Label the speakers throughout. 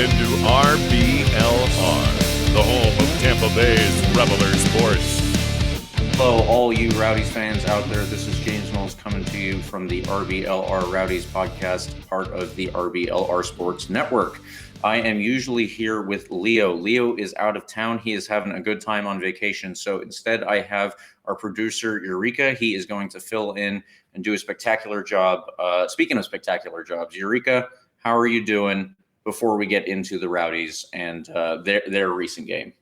Speaker 1: into RBLR, the home of Tampa Bay's Reveler Sports.
Speaker 2: Hello, all you Rowdies fans out there. This is James Knowles coming to you from the RBLR Rowdies podcast, part of the RBLR Sports Network. I am usually here with Leo. Leo is out of town. He is having a good time on vacation. So instead, I have our producer, Eureka. He is going to fill in and do a spectacular job. Speaking of spectacular jobs, Eureka, how are you doing before we get into the Rowdies and their recent game?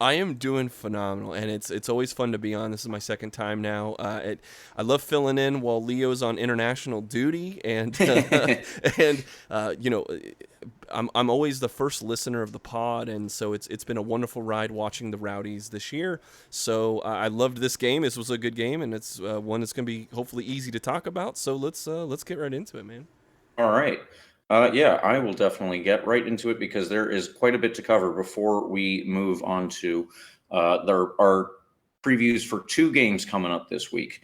Speaker 3: I am doing phenomenal, and it's always fun to be on. This is my second time now. I love filling in while Leo's on international duty, and I'm always the first listener of the pod, and so it's been a wonderful ride watching the Rowdies this year. So I loved this game. This was a good game, and it's one that's going to be hopefully easy to talk about. So let's get right into it, man.
Speaker 2: All right. Yeah, I will definitely get right into it because there is quite a bit to cover before we move on to our previews for two games coming up this week.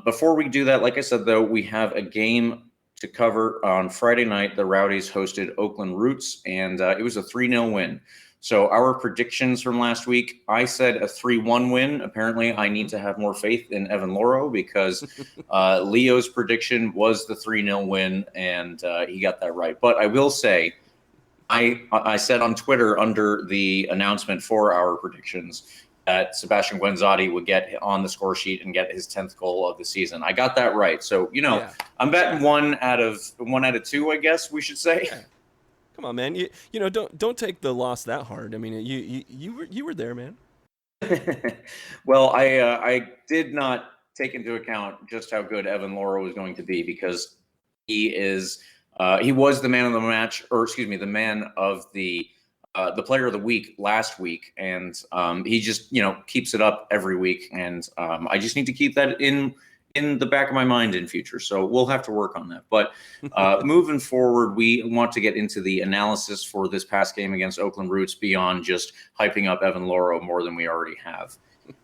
Speaker 2: Before we do that, like I said, though, we have a game to cover on Friday night. The Rowdies hosted Oakland Roots, and it was a 3-0 win. So our predictions from last week, I said a 3-1 win. Apparently, I need to have more faith in Evan Lauro because Leo's prediction was the 3-0 win, and he got that right. But I will say, I said on Twitter under the announcement for our predictions that Sebastian Guenzati would get on the score sheet and get his 10th goal of the season. I got that right. So, yeah. I'm betting one out of two, I guess we should say.
Speaker 3: Yeah. Come on, man. You know, don't take the loss that hard. I mean, you were there, man.
Speaker 2: Well, I did not take into account just how good Evan Lauro was going to be because he was the man of the match, or excuse me, the man of the player of the week last week, and he just keeps it up every week, and I just need to keep that in the back of my mind in future. So we'll have to work on that. But moving forward, we want to get into the analysis for this past game against Oakland Roots beyond just hyping up Evan Lauro more than we already have.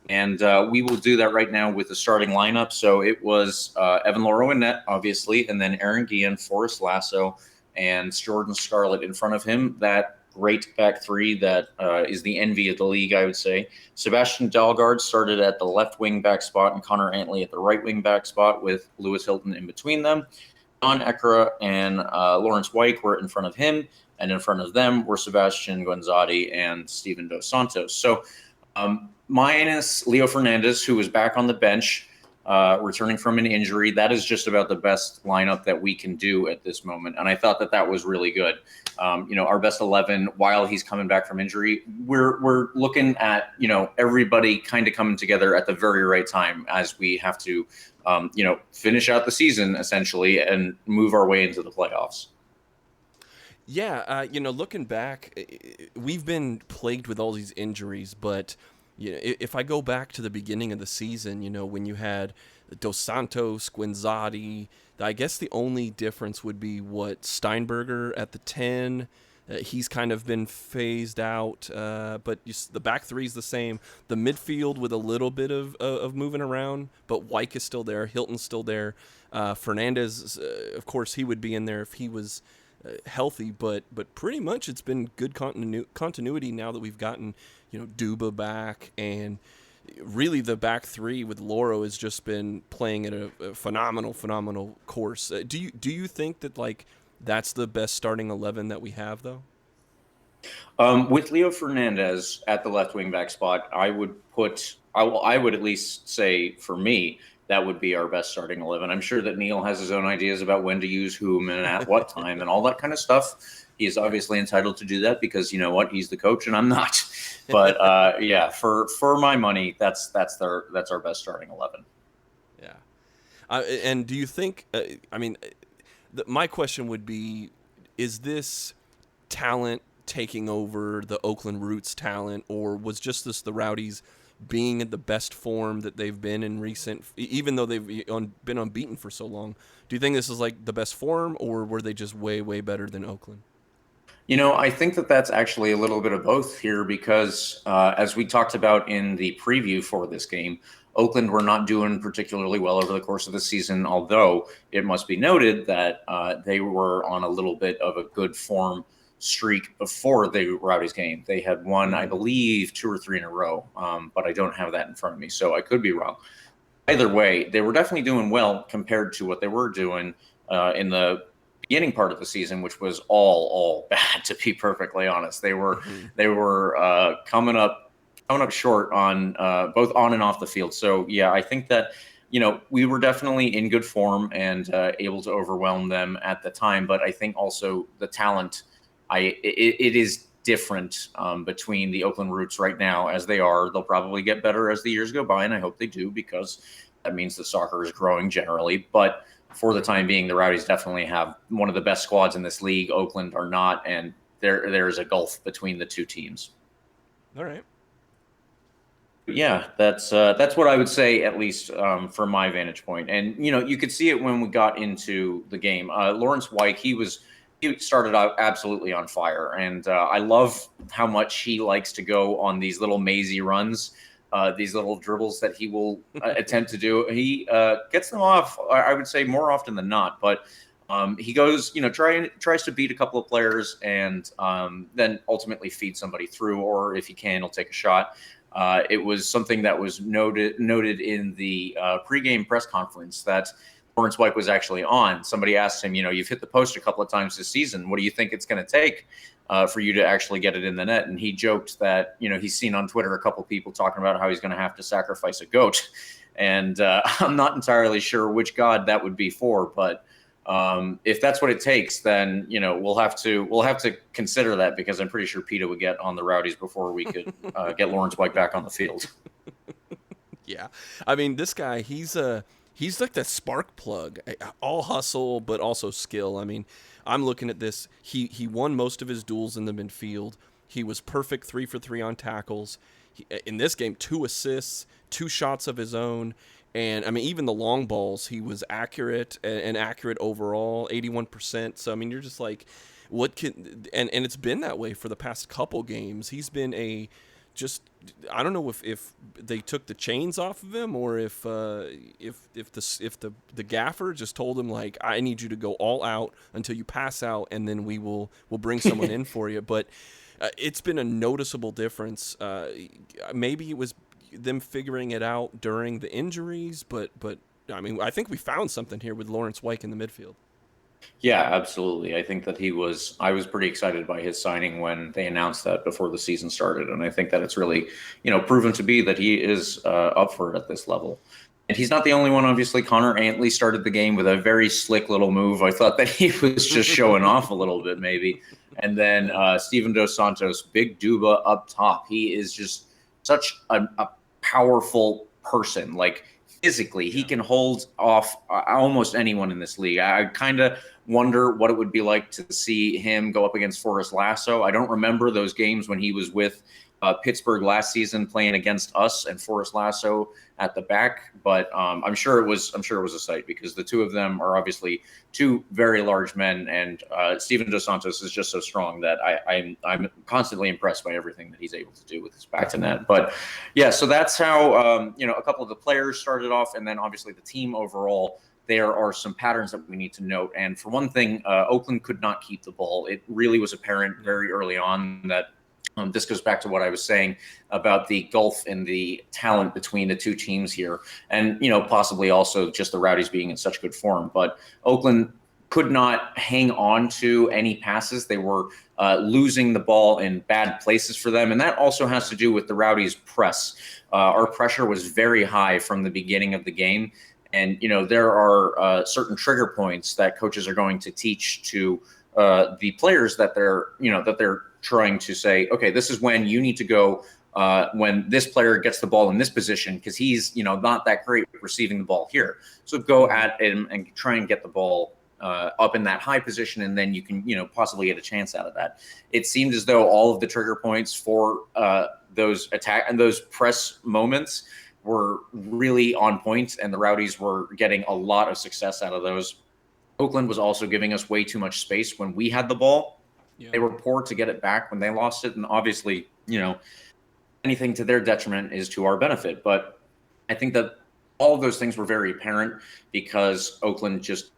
Speaker 2: And we will do that right now with the starting lineup. So it was Evan Lauro in net, obviously, and then Aaron Guillen, Forrest Lasso, and Jordan Scarlett in front of him. That great back three that is the envy of the league, I would say. Sebastian Dalgaard started at the left wing back spot and Connor Antley at the right wing back spot with Lewis Hilton in between them. Don Ekra and Laurence Wyke were in front of him, and in front of them were Sebastian Guenzati and Steven Dos Santos. So minus Leo Fernandez, who was back on the bench, returning from an injury. That is just about the best lineup that we can do at this moment. And I thought that was really good. Our best 11 while he's coming back from injury, we're looking at, everybody kind of coming together at the very right time as we have to, finish out the season essentially and move our way into the playoffs.
Speaker 3: Yeah. Looking back, we've been plagued with all these injuries, but if I go back to the beginning of the season, when you had Dos Santos, Guenzati, I guess the only difference would be what Steinberger at the 10. He's kind of been phased out, but the back three is the same. The midfield with a little bit of moving around, but Wyke is still there. Hilton's still there. Fernandez, of course, he would be in there if he was healthy, but pretty much it's been good continuity now that we've gotten Duba back, and really the back three with Lauro has just been playing at a phenomenal course. Do you think that that's the best starting 11 that we have though?
Speaker 2: With Leo Fernandez at the left wing back spot, I would at least say for me that would be our best starting 11. I'm sure that Neil has his own ideas about when to use whom and at what time and all that kind of stuff. He is obviously entitled to do that because you know what, he's the coach and I'm not. But yeah, for my money, that's our best starting 11.
Speaker 3: Yeah, and do you think? My question would be: is this talent taking over the Oakland Roots talent, or was just this the Rowdies being at the best form that they've been in recent, even though they've been unbeaten for so long? Do you think this is the best form, or were they just way better than Oakland?
Speaker 2: I think that's actually a little bit of both here because as we talked about in the preview for this game, Oakland were not doing particularly well over the course of the season, although it must be noted that they were on a little bit of a good form streak before the Rowdies game. They had won, I believe, 2 or 3 in a row, but I don't have that in front of me, so I could be wrong. Either way, they were definitely doing well compared to what they were doing in the beginning part of the season, which was all bad, to be perfectly honest. They were coming up short on both on and off the field. So yeah, I think that we were definitely in good form and able to overwhelm them at the time. But I think also the talent, it is different between the Oakland Roots right now as they are. They'll probably get better as the years go by, and I hope they do, because that means that soccer is growing generally. But for the time being, the Rowdies definitely have one of the best squads in this league. Oakland are not, and there's a gulf between the two teams.
Speaker 3: All right.
Speaker 2: Yeah, that's what I would say, at least from my vantage point. And you could see it when we got into the game. Laurence Wyke, he started out absolutely on fire, and I love how much he likes to go on these little mazy runs, these little dribbles that he will attempt to do. He gets them off, I would say, more often than not, but he goes, tries to beat a couple of players, and then ultimately feed somebody through, or if he can, he'll take a shot. It was something that was noted in the pregame press conference that Laurence Wyke was actually on. Somebody asked him, you've hit the post a couple of times this season. What do you think it's going to take for you to actually get it in the net? And he joked that, he's seen on Twitter a couple of people talking about how he's going to have to sacrifice a goat. And I'm not entirely sure which god that would be for, but if that's what it takes, then we'll have to consider that, because I'm pretty sure PETA would get on the Rowdies before we could get Laurence Wyke back on the field.
Speaker 3: Yeah, I mean, this guy, he's like the spark plug, all hustle but also skill. I mean, I'm looking at this. He won most of his duels in the midfield. He was perfect 3 for 3 on tackles. In this game, 2 assists, 2 shots of his own. And, I mean, even the long balls, he was accurate and accurate overall, 81%. So, I mean, you're just like, what can – and it's been that way for the past couple games. He's been I don't know if they took the chains off of him, or if the gaffer just told him, like, I need you to go all out until you pass out, and then we'll bring someone in for you. But it's been a noticeable difference. Maybe it was – them figuring it out during the injuries, but I mean, I think we found something here with Laurence Wyke in the midfield.
Speaker 2: Yeah, absolutely. I think that I was pretty excited by his signing when they announced that before the season started. And I think that it's really, proven to be that he is up for it at this level. And he's not the only one, obviously. Connor Antley started the game with a very slick little move. I thought that he was just showing off a little bit, maybe. And then Steven Dos Santos, big Duba up top. He is just such a powerful person. Like, physically, he can hold off almost anyone in this league. I kind of wonder what it would be like to see him go up against Forrest Lasso. I don't remember those games when he was with Pittsburgh last season playing against us and Forrest Lasso at the back, but I'm sure it was a sight, because the two of them are obviously two very large men, and Steven Dos Santos is just so strong that I'm constantly impressed by everything that he's able to do with his back to net. But yeah, so that's how a couple of the players started off, and then obviously the team overall. There are some patterns that we need to note. And for one thing, Oakland could not keep the ball. It really was apparent very early on that this goes back to what I was saying about the gulf in the talent between the two teams here. And, possibly also just the Rowdies being in such good form. But Oakland could not hang on to any passes. They were losing the ball in bad places for them. And that also has to do with the Rowdies' press. Our pressure was very high from the beginning of the game. And, there are certain trigger points that coaches are going to teach to the players that they're trying to say, okay, this is when you need to go when this player gets the ball in this position, because he's, not that great receiving the ball here. So go at him and try and get the ball up in that high position, and then you can, possibly get a chance out of that. It seemed as though all of the trigger points for those attack and those press moments were really on point, and the Rowdies were getting a lot of success out of those. Oakland was also giving us way too much space when we had the ball. Yeah. They were poor to get it back when they lost it, and obviously, anything to their detriment is to our benefit. But I think that all of those things were very apparent, because Oakland just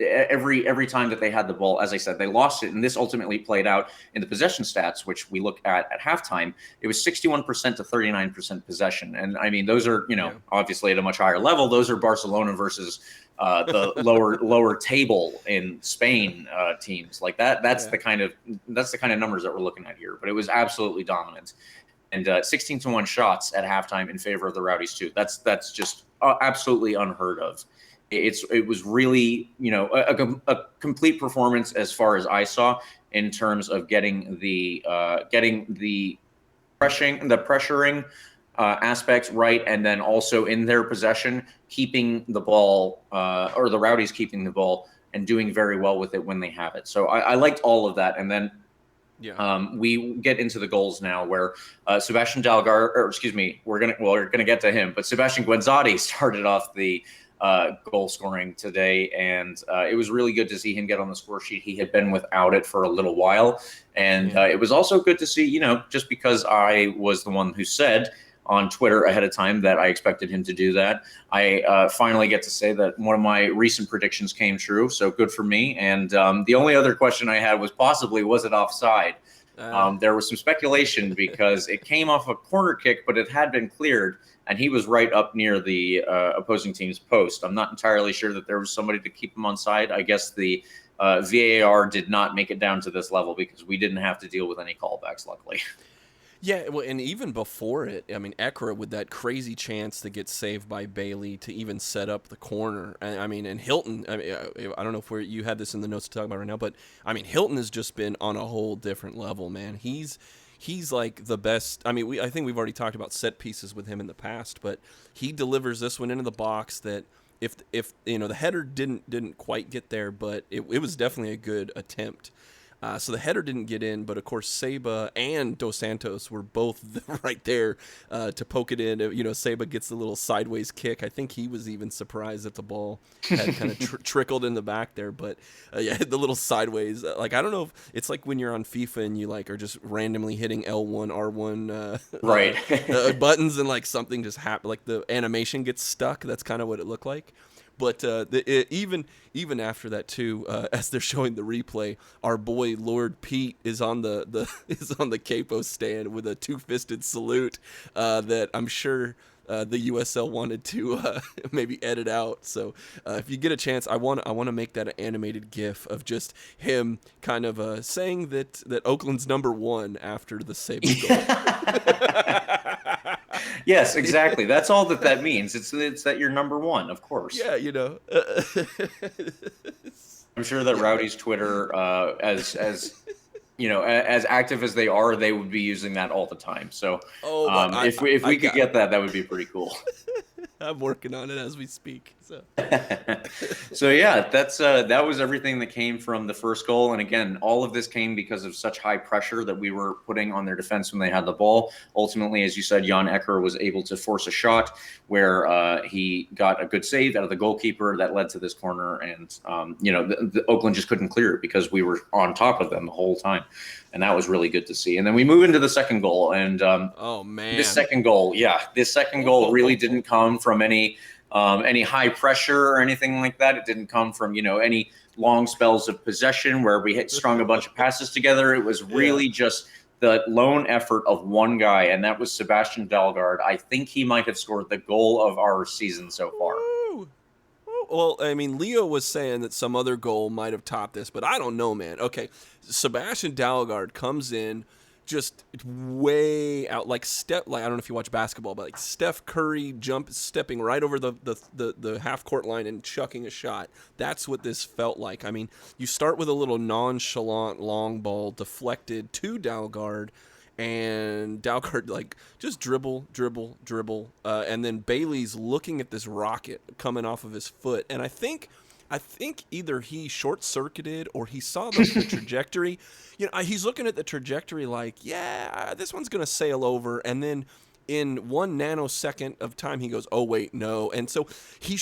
Speaker 2: every time that they had the ball, as I said, they lost it. And this ultimately played out in the possession stats, which we look at halftime. It was 61% to 39% possession. And I mean, those are, obviously at a much higher level. Those are Barcelona versus the lower table in Spain teams like that. That's the kind of numbers that we're looking at here. But it was absolutely dominant. And 16-1 shots at halftime in favor of the Rowdies too. That's just absolutely unheard of. It was really, a complete performance as far as I saw in terms of getting the pressuring aspects right, and then also in their possession, keeping the ball or the Rowdies keeping the ball and doing very well with it when they have it. So I liked all of that, and then. Yeah. We get into the goals now, where Sebastian Dalgaard, or excuse me, we're gonna get to him, but Sebastian Guenzati started off the goal scoring today, and it was really good to see him get on the score sheet. He had been without it for a little while, and it was also good to see, just because I was the one who said on Twitter ahead of time that I expected him to do that, I finally get to say that one of my recent predictions came true. So good for me. And the only other question I had was was it offside? There was some speculation because it came off a corner kick, but it had been cleared, and he was right up near the opposing team's post. I'm not entirely sure that there was somebody to keep him on side. I guess the VAR did not make it down to this level because we didn't have to deal with any callbacks, luckily.
Speaker 3: Yeah, well, and even before it, I mean, Ekra with that crazy chance to get saved by Bailey to even set up the corner. And Hilton, I don't know if you had this in the notes to talk about right now, but I mean, Hilton has just been on a whole different level, man. He's like the best. I mean, I think we've already talked about set pieces with him in the past, but he delivers this one into the box that if the header didn't quite get there, but it was definitely a good attempt. So the header didn't get in, but of course Seba and Dos Santos were both right there to poke it in. Seba gets the little sideways kick. I think he was even surprised that the ball had kind of trickled in the back there. But the little sideways, I don't know if it's like when you're on FIFA and you are just randomly hitting L1, R1
Speaker 2: right
Speaker 3: buttons, and something just happened, like the animation gets stuck. That's kind of what it looked like. But even after that too, as they're showing the replay, our boy Lord Pete is on the capo stand with a two-fisted salute that I'm sure the USL wanted to maybe edit out. So if you get a chance, I want to make that an animated GIF of just him kind of saying that Oakland's #1 after the Seba goal.
Speaker 2: Yes, exactly. That's all that means. It's that you're #1, of course.
Speaker 3: Yeah,
Speaker 2: I'm sure that Rowdy's Twitter, as active as they are, they would be using that all the time. So if we could get that would be pretty cool.
Speaker 3: I'm working on it as we speak. So,
Speaker 2: so yeah, that was everything that came from the first goal. And again, all of this came because of such high pressure that we were putting on their defense when they had the ball. Ultimately, as you said, Jan Ecker was able to force a shot where he got a good save out of the goalkeeper that led to this corner. And the Oakland just couldn't clear it because we were on top of them the whole time. And that was really good to see. And then we move into the second goal. And
Speaker 3: oh man,
Speaker 2: this second goal really didn't come from any high pressure or anything like that. It didn't come from any long spells of possession where we strung a bunch of passes together. It was really just the lone effort of one guy, and that was Sebastian Dalgaard. I think he might have scored the goal of our season so far.
Speaker 3: Woo. Well, I mean, Leo was saying that some other goal might have topped this, but I don't know, man. Okay, Sebastian Dalgaard comes in just way out, I don't know if you watch basketball, but like Steph Curry stepping right over the half court line and chucking a shot. That's what this felt like. I mean, you start with a little nonchalant long ball deflected to Dalgaard, and Dalgaard just dribble, and then Bailey's looking at this rocket coming off of his foot, and I think either he short-circuited or he saw the trajectory. He's looking at the trajectory this one's going to sail over. And then in 1 nanosecond of time, he goes, oh, wait, no. And so he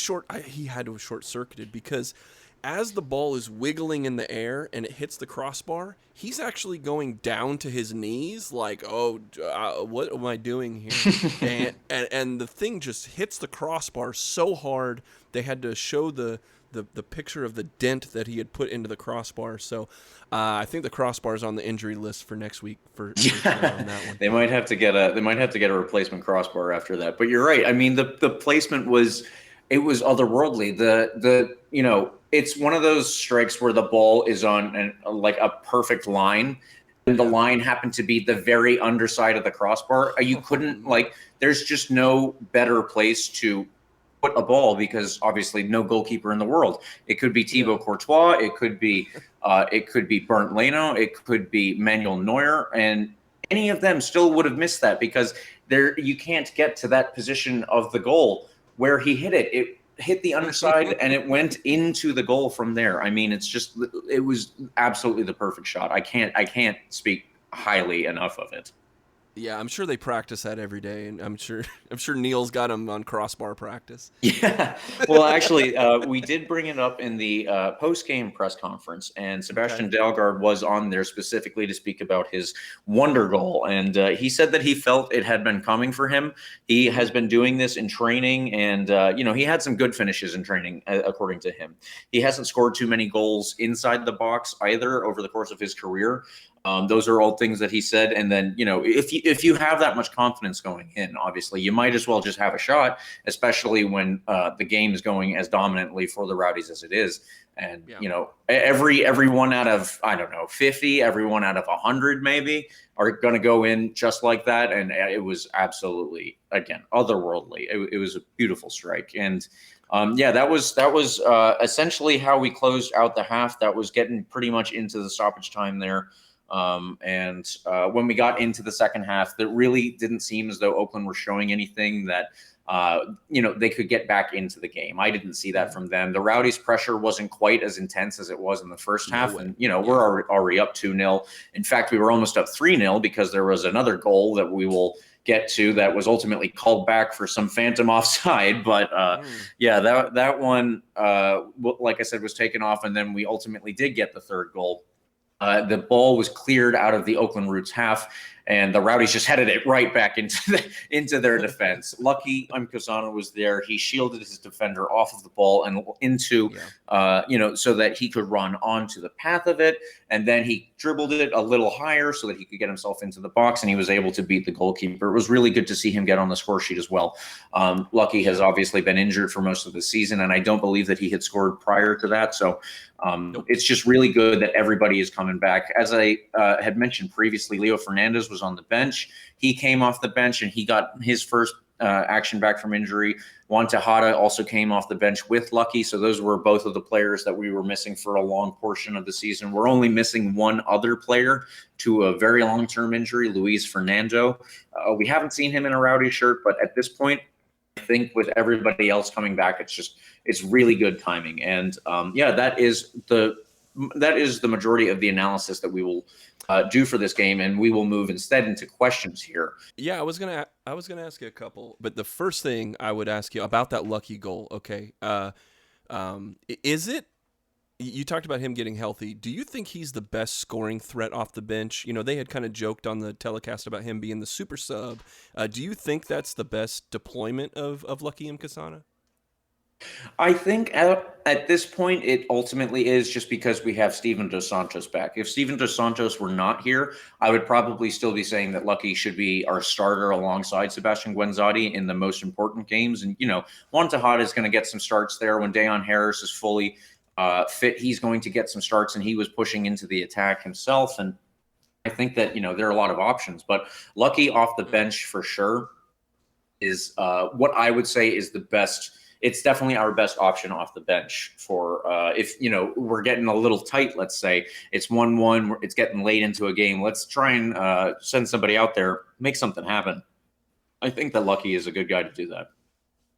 Speaker 3: had to have short-circuited because as the ball is wiggling in the air and it hits the crossbar, he's actually going down to his knees, like, what am I doing here? and the thing just hits the crossbar so hard they had to show the picture of the dent that he had put into the crossbar. So I think the crossbar is on the injury list for next week for sure on that one.
Speaker 2: They might have to get a replacement crossbar after that. But you're right. I mean, the placement was otherworldly. It's one of those strikes where the ball is on like a perfect line, and the line happened to be the very underside of the crossbar. You couldn't there's just no better place to put a ball, because obviously no goalkeeper in the world. It could be Thibaut Courtois, it could be Bernd Leno, it could be Manuel Neuer, and any of them still would have missed that, because you can't get to that position of the goal where he hit it. It hit the underside and it went into the goal from there. I mean, it was absolutely the perfect shot. I can't speak highly enough of it.
Speaker 3: Yeah, I'm sure they practice that every day, and I'm sure Neil's got him on crossbar practice.
Speaker 2: Yeah, well, actually, we did bring it up in the post-game press conference, and Sebastian Dalgaard was on there specifically to speak about his wonder goal, and he said that he felt it had been coming for him. He has been doing this in training, and he had some good finishes in training, according to him. He hasn't scored too many goals inside the box either over the course of his career. Those are all things that he said. And then, if you have that much confidence going in, obviously you might as well just have a shot, especially when the game is going as dominantly for the Rowdies as it is. And, every one out of, 50, every one out of 100 maybe are going to go in just like that. And it was absolutely, again, otherworldly. It was a beautiful strike. And that was essentially how we closed out the half. That was getting pretty much into the stoppage time there. When we got into the second half, that really didn't seem as though Oakland were showing anything that, they could get back into the game. I didn't see that from them. The Rowdies' pressure wasn't quite as intense as it was in the first half. And, we're already up 2-0. In fact, we were almost up 3-0 because there was another goal that we will get to that was ultimately called back for some phantom offside. But that one, like I said, was taken off. And then we ultimately did get the third goal. The ball was cleared out of the Oakland Roots half, and the Rowdies just headed it right back into their defense. Lucky Nkosana was there. He shielded his defender off of the ball and into, so that he could run onto the path of it. And then he dribbled it a little higher so that he could get himself into the box, and he was able to beat the goalkeeper. It was really good to see him get on the score sheet as well. Lucky has obviously been injured for most of the season, and I don't believe that he had scored prior to that. So it's just really good that everybody is coming back. As I had mentioned previously, Leo Fernandez was on the bench. He came off the bench and he got his first action back from injury. Juan Tejada also came off the bench with Lucky. So those were both of the players that we were missing for a long portion of the season. We're only missing one other player to a very long-term injury, Luis Fernando. We haven't seen him in a Rowdy shirt, but at this point, I think with everybody else coming back, it's really good timing. And that is the majority of the analysis that we will do for this game, and we will move instead into questions here.
Speaker 3: Yeah, I was gonna ask you a couple, but the first thing I would ask you about that Lucky goal. Okay, is it? You talked about him getting healthy. Do you think he's the best scoring threat off the bench? They had kind of joked on the telecast about him being the super sub. Do you think that's the best deployment of Lucky Nkosana?
Speaker 2: I think at this point it ultimately is, just because we have Steven Dos Santos back. If Steven Dos Santos were not here, I would probably still be saying that Lucky should be our starter alongside Sebastian Guenzati in the most important games. And, Juan Tejada is going to get some starts there. When Dayon Harris is fully fit, he's going to get some starts, and he was pushing into the attack himself. And I think that, there are a lot of options. But Lucky off the bench for sure is what I would say is the best. It's definitely our best option off the bench for if, we're getting a little tight, let's say. It's 1-1, it's getting late into a game. Let's try and send somebody out there, make something happen. I think that Lucky is a good guy to do that.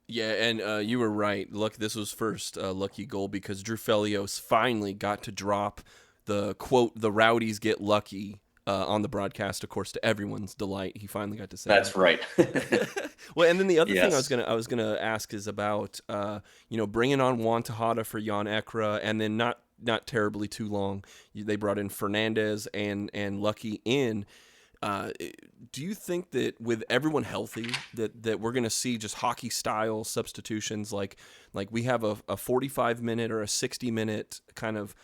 Speaker 3: Yeah, and you were right. Look, this was first Lucky goal because Drew Felios finally got to drop the quote, "the Rowdies get lucky" on the broadcast, of course, to everyone's delight. He finally got to say
Speaker 2: That's
Speaker 3: that.
Speaker 2: right.
Speaker 3: Well, and then the other thing
Speaker 2: Yes.
Speaker 3: I was gonna ask is about bringing on Juan Tejada for Jan Ekra, and then not terribly too long, they brought in Fernandez and Lucky in. Do you think that with everyone healthy, that we're going to see just hockey style substitutions, like we have a 45-minute or a 60-minute kind of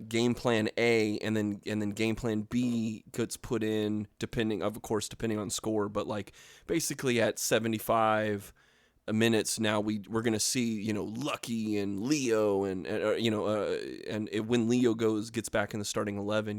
Speaker 3: game plan A, and then game plan B gets put in depending on score, but like basically at 75 minutes now we're going to see Lucky and Leo and when Leo gets back in the starting 11,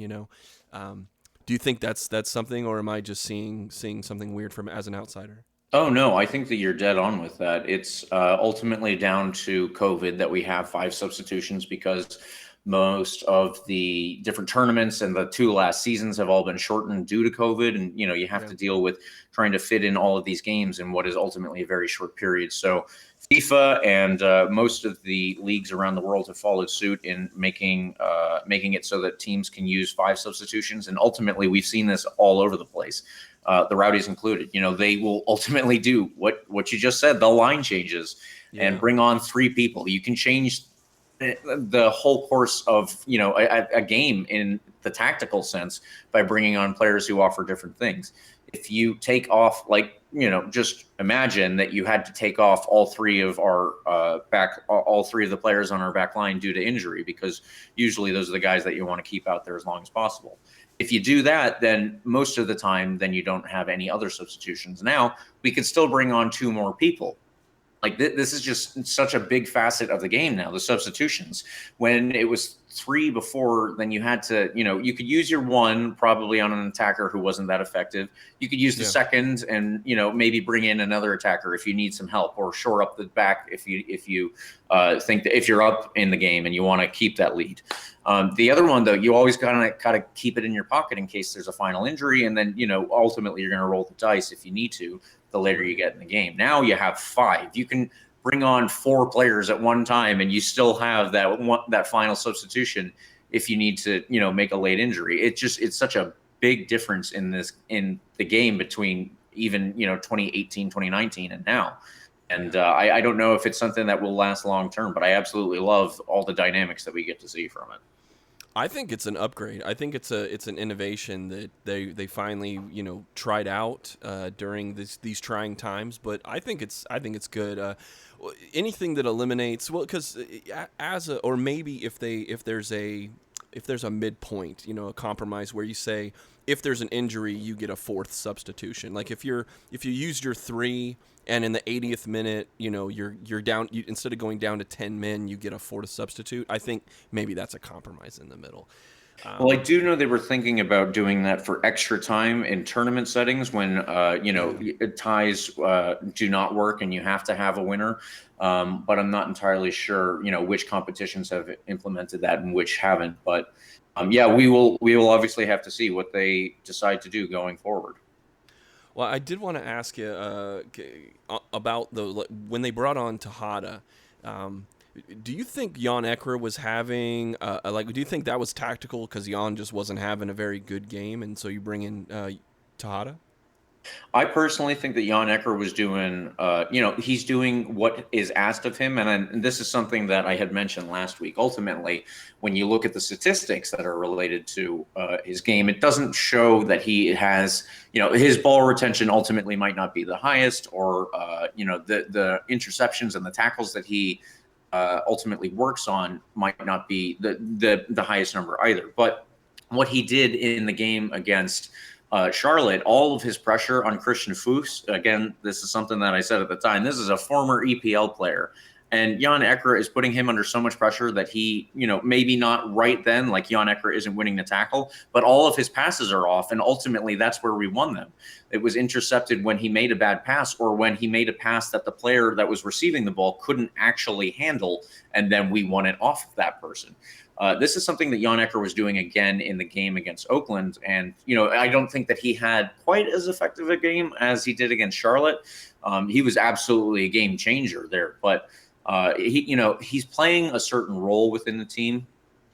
Speaker 3: do you think that's something, or am I just seeing something weird from as an outsider?
Speaker 2: Oh, no, I think that you're dead on with that. It's ultimately down to COVID that we have 5 substitutions, because most of the different tournaments and the 2 last seasons have all been shortened due to COVID. And, you have to deal with trying to fit in all of these games in what is ultimately a very short period. So FIFA and most of the leagues around the world have followed suit in making it so that teams can use 5 substitutions. And ultimately, we've seen this all over the place, the Rowdies included. They will ultimately do what you just said, the line changes, and bring on 3 people. You can change the whole course of a game in the tactical sense by bringing on players who offer different things. If you take off, just imagine that you had to take off all 3 of our all 3 of the players on our back line due to injury, because usually those are the guys that you want to keep out there as long as possible. If you do that, then most of the time, then you don't have any other substitutions. Now we could still bring on 2 more people. Like this is just such a big facet of the game now, the substitutions. When it was 3 before, then you had to, you could use your 1 probably on an attacker who wasn't that effective. You could use the second and, maybe bring in another attacker if you need some help, or shore up the back if you think that if you're up in the game and you want to keep that lead. The other one, though, you always gotta keep it in your pocket in case there's a final injury, and then ultimately you're going to roll the dice if you need to. The later you get in the game, now you have 5. You can bring on 4 players at one time, and you still have that final substitution if you need to make a late injury. It's such a big difference in the game between even 2018, 2019, and now. And I don't know if it's something that will last long term, but I absolutely love all the dynamics that we get to see from it.
Speaker 3: I think it's an upgrade. I think it's an innovation that they finally tried out during these trying times. But I think it's good. Anything that eliminates, well, because or maybe if there's a midpoint, a compromise where you say if there's an injury you get a 4th substitution. Like if you used your 3 and in the 80th minute, you're down. Instead of going down to 10 men, you get a 4th substitute. I think maybe that's a compromise in the middle.
Speaker 2: Well, I do know they were thinking about doing that for extra time in tournament settings when ties do not work and you have to have a winner. But I'm not entirely sure, which competitions have implemented that and which haven't. But we will obviously have to see what they decide to do going forward.
Speaker 3: Well, I did want to ask you about when they brought on Tejada. Do you think Jan Ekra was having do you think that was tactical because Jan just wasn't having a very good game, and so you bring in Tejada?
Speaker 2: I personally think that Jan Ekra was doing, he's doing what is asked of him. And this is something that I had mentioned last week. Ultimately, when you look at the statistics that are related to his game, it doesn't show that he has, his ball retention ultimately might not be the highest, or, the interceptions and the tackles that he ultimately works on might not be the highest number either. But what he did in the game against Charlotte, all of his pressure on Christian Fuchs, again, this is something that I said at the time, this is a former EPL player. And Jan Ekra is putting him under so much pressure that he, maybe not right then, like Jan Ekra isn't winning the tackle, but all of his passes are off. And ultimately, that's where we won them. It was intercepted when he made a bad pass, or when he made a pass that the player that was receiving the ball couldn't actually handle, and then we won it off of that person. This is something that Jan Ekra was doing again in the game against Oakland. And, I don't think that he had quite as effective a game as he did against Charlotte. He was absolutely a game changer there. But he's playing a certain role within the team.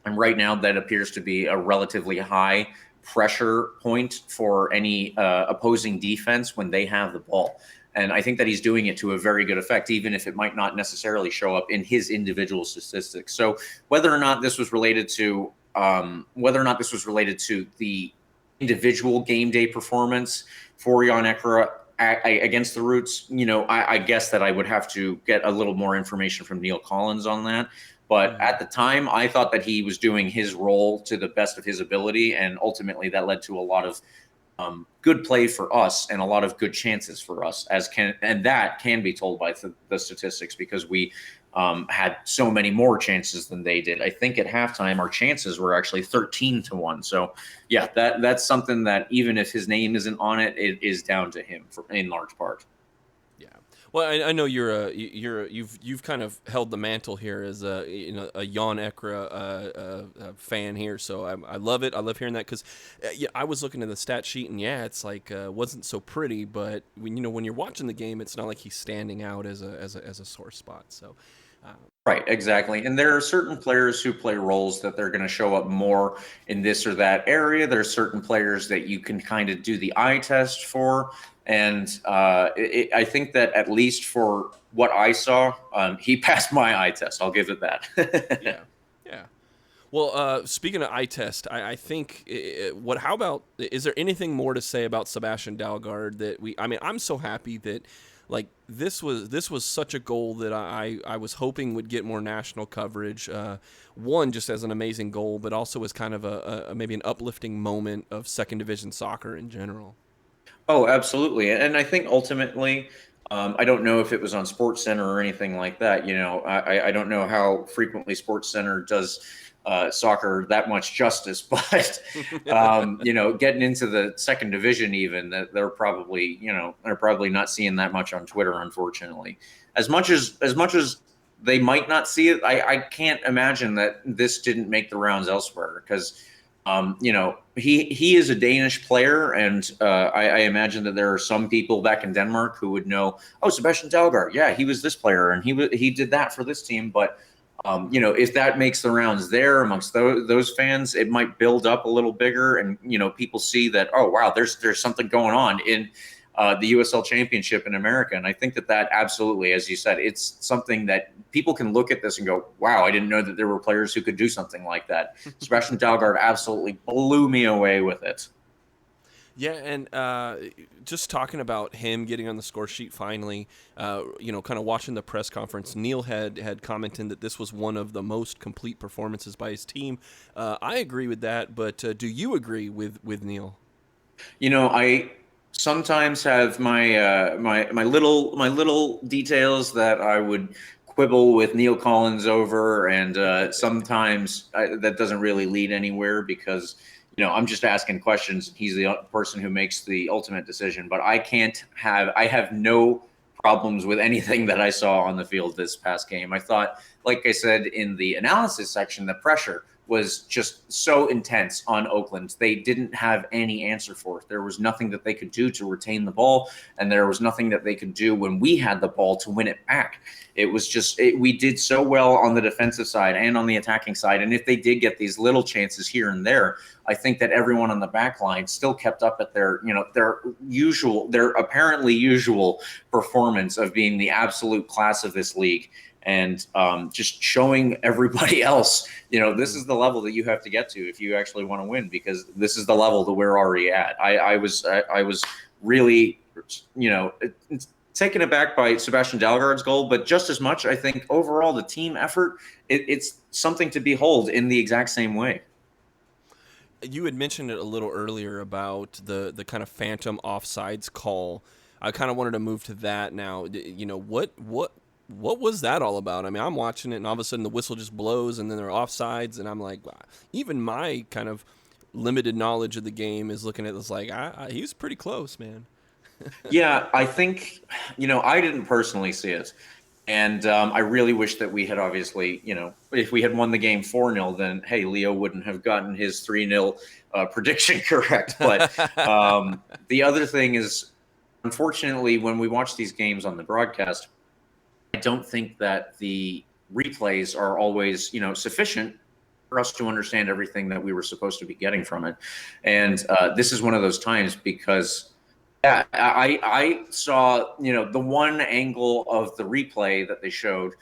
Speaker 2: And right now that appears to be a relatively high pressure point for any opposing defense when they have the ball. And I think that he's doing it to a very good effect, even if it might not necessarily show up in his individual statistics. So whether or not this was related to the individual game day performance for Jan Ekra against the Roots, I guess that I would have to get a little more information from Neil Collins on that. But at the time, I thought that he was doing his role to the best of his ability, and ultimately that led to a lot of good play for us and a lot of good chances for us, and that can be told by the statistics, because we had so many more chances than they did. I think at halftime our chances were actually 13-1. So yeah, that's something that even if his name isn't on it, it is down to him in large part.
Speaker 3: Yeah. Well, I know you've kind of held the mantle here as a Jan Ekra fan here, so I love it. I love hearing that, because I was looking at the stat sheet, and it's like wasn't so pretty, but when you're watching the game, it's not like he's standing out as a sore spot. So.
Speaker 2: Right, exactly. And there are certain players who play roles that they're going to show up more in this or that area. There's certain players that you can kind of do the eye test for. And I think that at least for what I saw, he passed my eye test. I'll give it that.
Speaker 3: Yeah. Well, speaking of eye test, I think how about, is there anything more to say about Sebastian Dalgaard I'm so happy that this was such a goal that I was hoping would get more national coverage. One, just as an amazing goal, but also as kind of a maybe an uplifting moment of second division soccer in general.
Speaker 2: Oh, absolutely. And I think ultimately, I don't know if it was on SportsCenter or anything like that. I don't know how frequently SportsCenter does soccer that much justice, but getting into the second division, even that they're probably not seeing that much on Twitter, unfortunately. As much as they might not see it, I can't imagine that this didn't make the rounds elsewhere, because he is a Danish player, and I imagine that there are some people back in Denmark who would know, oh, Sebastian Dalgaard, yeah, he was this player and he did that for this team, but if that makes the rounds there amongst those fans, it might build up a little bigger, and people see that, oh wow, there's something going on in the USL Championship in America. And I think that absolutely, as you said, it's something that people can look at this and go, wow, I didn't know that there were players who could do something like that. Sebastian Dalgaard absolutely blew me away with it.
Speaker 3: Yeah, and just talking about him getting on the score sheet finally, kind of watching the press conference, Neil had commented that this was one of the most complete performances by his team. I agree with that, but do you agree with Neil?
Speaker 2: I sometimes have my little details that I would quibble with Neil Collins over, and sometimes that doesn't really lead anywhere, because I'm just asking questions. He's the person who makes the ultimate decision, but I have no problems with anything that I saw on the field this past game. I thought, like I said in the analysis section, the pressure was just so intense on Oakland. They didn't have any answer for it. There was nothing that they could do to retain the ball, and there was nothing that they could do when we had the ball to win it back. It was just we did so well on the defensive side and on the attacking side, and if they did get these little chances here and there, I think that everyone on the back line still kept up at their apparently usual performance of being the absolute class of this league. And just showing everybody else, this is the level that you have to get to if you actually want to win, because this is the level that we're already at. I was really, taken aback by Sebastian Dalgaard's goal, but just as much, I think overall the team effort, it's something to behold in the exact same way.
Speaker 3: You had mentioned it a little earlier about the kind of phantom offsides call. I kind of wanted to move to that now. What was that all about? I mean, I'm watching it, and all of a sudden the whistle just blows, and then there are offsides, and I'm like, wow. Even my kind of limited knowledge of the game is looking at this like, he was pretty close, man.
Speaker 2: Yeah, I think, I didn't personally see it. And I really wish that we had obviously, if we had won the game 4-0, then, hey, Leo wouldn't have gotten his 3-0 prediction correct. But the other thing is, unfortunately, when we watch these games on the broadcast, I don't think that the replays are always, sufficient for us to understand everything that we were supposed to be getting from it. And this is one of those times because yeah, I saw, the one angle of the replay that they showed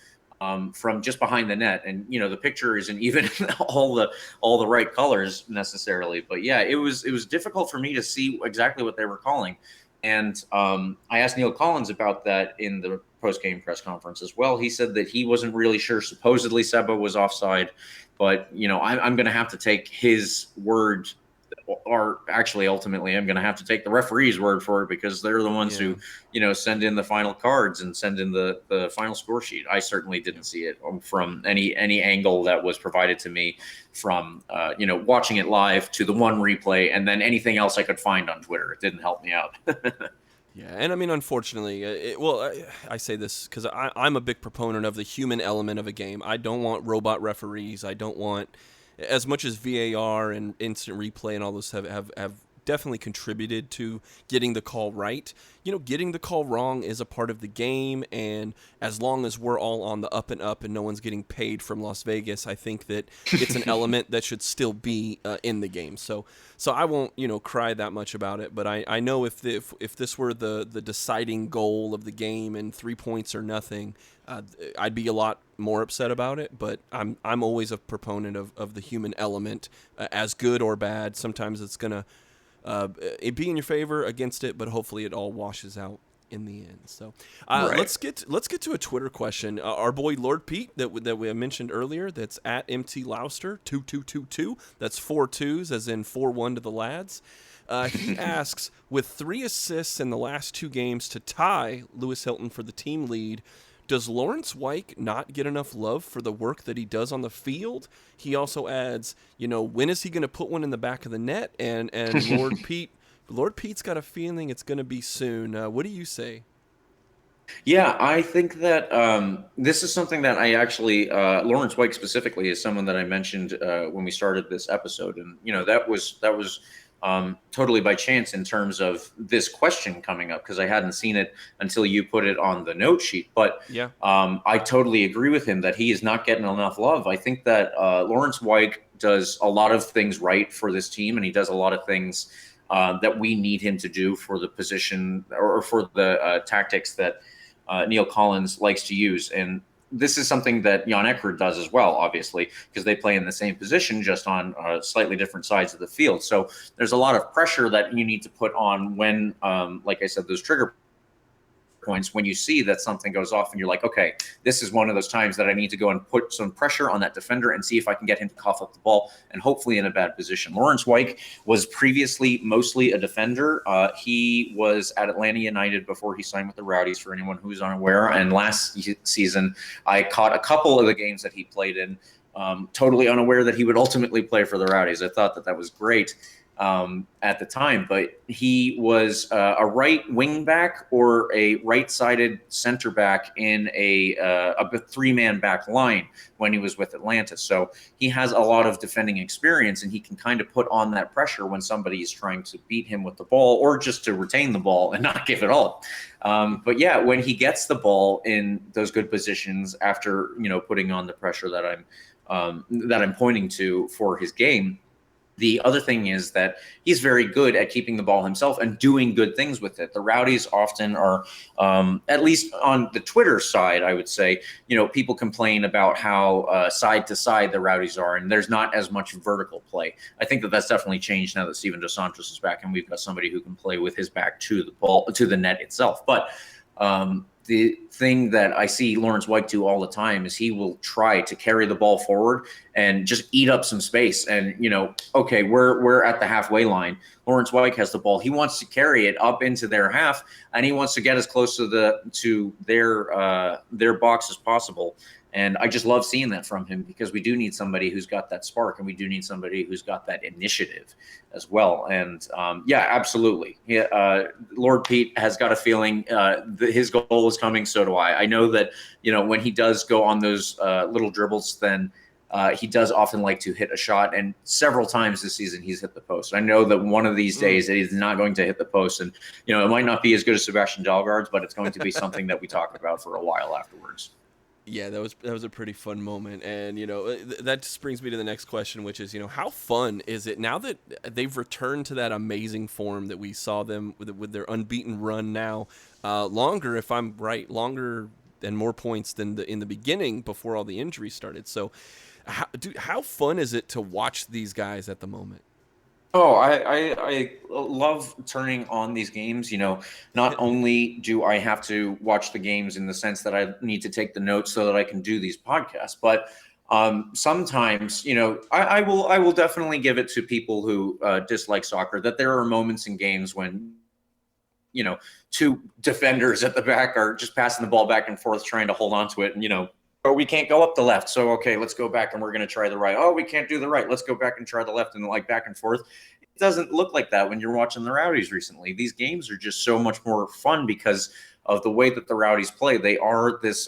Speaker 2: from just behind the net, and the picture isn't even all the right colors necessarily, but yeah, it was difficult for me to see exactly what they were calling. And I asked Neil Collins about that in the post-game press conference as well. He said that he wasn't really sure. Supposedly Seba was offside, but I'm going to have to take his word, or actually ultimately I'm going to have to take the referee's word for it, because they're the ones who send in the final cards and send in the final score sheet. I certainly didn't see it from any angle that was provided to me, from watching it live to the one replay and then anything else I could find on Twitter. It didn't help me out.
Speaker 3: Yeah, and I mean, unfortunately, I say this because I'm a big proponent of the human element of a game. I don't want robot referees. I don't want, as much as VAR and instant replay and all this have definitely contributed to getting the call right. Getting the call wrong is a part of the game, and as long as we're all on the up and up and no one's getting paid from Las Vegas, I think that it's an element that should still be in the game. So I won't, cry that much about it, but I know if this were the deciding goal of the game and 3 points or nothing, I'd be a lot more upset about it. But I'm always a proponent of the human element, as good or bad. Sometimes it's gonna it be in your favor, against it, but hopefully it all washes out in the end. So
Speaker 2: right.
Speaker 3: let's get to a Twitter question. Our boy Lord Pete that we mentioned earlier, that's at MT Louster 2222. That's 4 2s, as in 4-1 to the lads. He asks, with 3 assists in the last 2 games to tie Lewis Hilton for the team lead, does Laurence Wyke not get enough love for the work that he does on the field? He also adds, when is he going to put one in the back of the net? And Lord Pete's got a feeling it's going to be soon. What do you say?
Speaker 2: Yeah, I think that this is something that I actually, Laurence Wyke specifically is someone that I mentioned when we started this episode. And, that was totally by chance in terms of this question coming up, because I hadn't seen it until you put it on the note sheet. But
Speaker 3: yeah,
Speaker 2: I totally agree with him that he is not getting enough love. I think that Laurence Wyke does a lot of things right for this team, and he does a lot of things that we need him to do for the position or for the tactics that Neil Collins likes to use. And this is something that Jan Eckert does as well, obviously, because they play in the same position, just on slightly different sides of the field. So there's a lot of pressure that you need to put on when, like I said, those trigger points, when you see that something goes off and you're like, okay, this is one of those times that I need to go and put some pressure on that defender and see if I can get him to cough up the ball, and hopefully in a bad position. Laurence Wyke was previously mostly a defender. He was at Atlanta United before he signed with the Rowdies, for anyone who's unaware. And last season, I caught a couple of the games that he played in, totally unaware that he would ultimately play for the Rowdies. I thought that was great at the time, but he was a right wing back or a right-sided center back in a 3-man back line when he was with Atlanta. So he has a lot of defending experience, and he can kind of put on that pressure when somebody is trying to beat him with the ball, or just to retain the ball and not give it up. But yeah, when he gets the ball in those good positions after putting on the pressure that I'm pointing to for his game. The other thing is that he's very good at keeping the ball himself and doing good things with it. The Rowdies often are, at least on the Twitter side, I would say, people complain about how side to side the Rowdies are, and there's not as much vertical play. I think that that's definitely changed now that Steven Dos Santos is back, and we've got somebody who can play with his back to the ball, to the net itself. But the thing that I see Laurence Wyke do all the time is he will try to carry the ball forward and just eat up some space. And, okay, we're at the halfway line. Laurence Wyke has the ball. He wants to carry it up into their half, and he wants to get as close to their box as possible. And I just love seeing that from him, because we do need somebody who's got that spark, and we do need somebody who's got that initiative as well. And yeah, absolutely. Lord Pete has got a feeling his goal is coming. So do I. I know that, when he does go on those little dribbles, then he does often like to hit a shot. And several times this season, he's hit the post. I know that one of these days he's not going to hit the post. And, it might not be as good as Sebastian Dalgaard's, but it's going to be something that we talk about for a while afterwards.
Speaker 3: Yeah, that was a pretty fun moment, and that just brings me to the next question, which is how fun is it now that they've returned to that amazing form that we saw them with their unbeaten run now, longer, if I'm right, longer and more points than in the beginning before all the injuries started. So, how fun is it to watch these guys at the moment?
Speaker 2: Oh, I love turning on these games. Not only do I have to watch the games in the sense that I need to take the notes so that I can do these podcasts, but sometimes, I will definitely give it to people who dislike soccer that there are moments in games when, two defenders at the back are just passing the ball back and forth, trying to hold on to it, and or we can't go up the left. So, okay, let's go back and we're going to try the right. Oh, we can't do the right. Let's go back and try the left, and like back and forth. It doesn't look like that when you're watching the Rowdies recently. These games are just so much more fun because of the way that the Rowdies play. They are this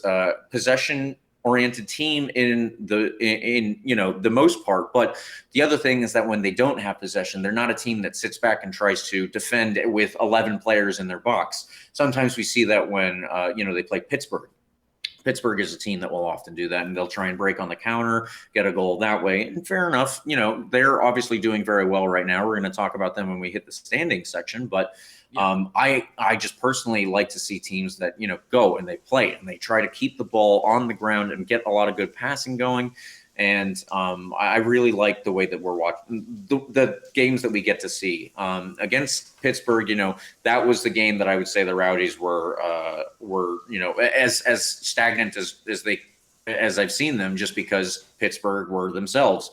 Speaker 2: possession oriented team in the most part. But the other thing is that when they don't have possession, they're not a team that sits back and tries to defend with 11 players in their box. Sometimes we see that when they play Pittsburgh. Pittsburgh is a team that will often do that, and they'll try and break on the counter, get a goal that way. And fair enough, they're obviously doing very well right now. We're going to talk about them when we hit the standing section. But I just personally like to see teams that, go and they play and they try to keep the ball on the ground and get a lot of good passing going. And I really like the way that we're watching the games that we get to see against Pittsburgh. That was the game that I would say the Rowdies were as stagnant as I've seen them, just because Pittsburgh were themselves,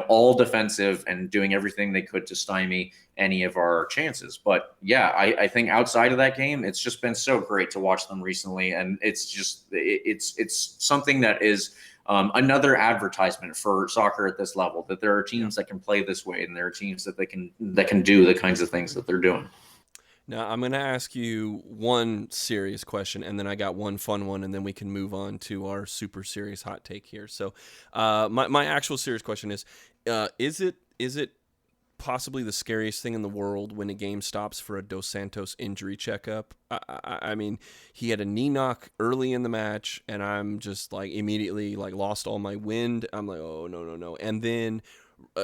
Speaker 2: all defensive and doing everything they could to stymie any of our chances. But yeah, I think outside of that game, it's just been so great to watch them recently, and it's something that is another advertisement for soccer at this level, that there are teams that can play this way, and there are teams that can do the kinds of things that they're doing.
Speaker 3: Now, I'm going to ask you one serious question, and then I got one fun one, and then we can move on to our super serious hot take here. So my actual serious question is it possibly the scariest thing in the world when a game stops for a Dos Santos injury checkup? I mean, he had a knee knock early in the match, and I'm just like immediately like lost all my wind. I'm like, oh, no. And then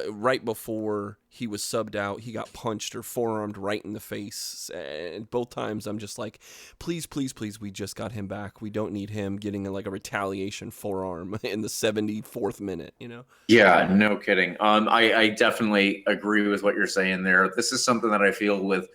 Speaker 3: right before he was subbed out, he got punched or forearmed right in the face. And both times I'm just like, please, we just got him back. We don't need him getting a retaliation forearm in the 74th minute,
Speaker 2: Yeah, no kidding. I definitely agree with what you're saying there. This is something that I feel with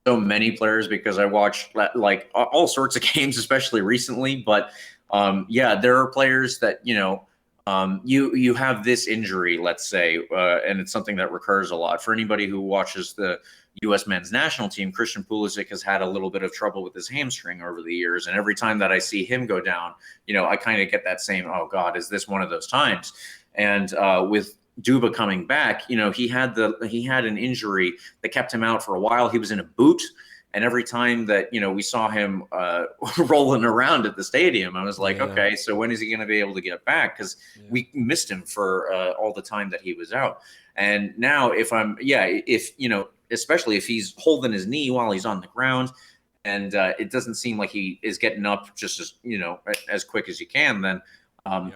Speaker 2: so many players, because I watch like all sorts of games, especially recently. But there are players that, you have this injury, let's say, and it's something that recurs a lot. For anybody who watches the U.S. men's national team, Christian Pulisic has had a little bit of trouble with his hamstring over the years. And every time that I see him go down, I kind of get that same, oh God, is this one of those times? And with Duba coming back, he had an injury that kept him out for a while. He was in a boot. And every time that, we saw him rolling around at the stadium, I was like, okay, so when is he going to be able to get back? Because we missed him for all the time that he was out. And now especially if he's holding his knee while he's on the ground, and it doesn't seem like he is getting up just as quick as you can, then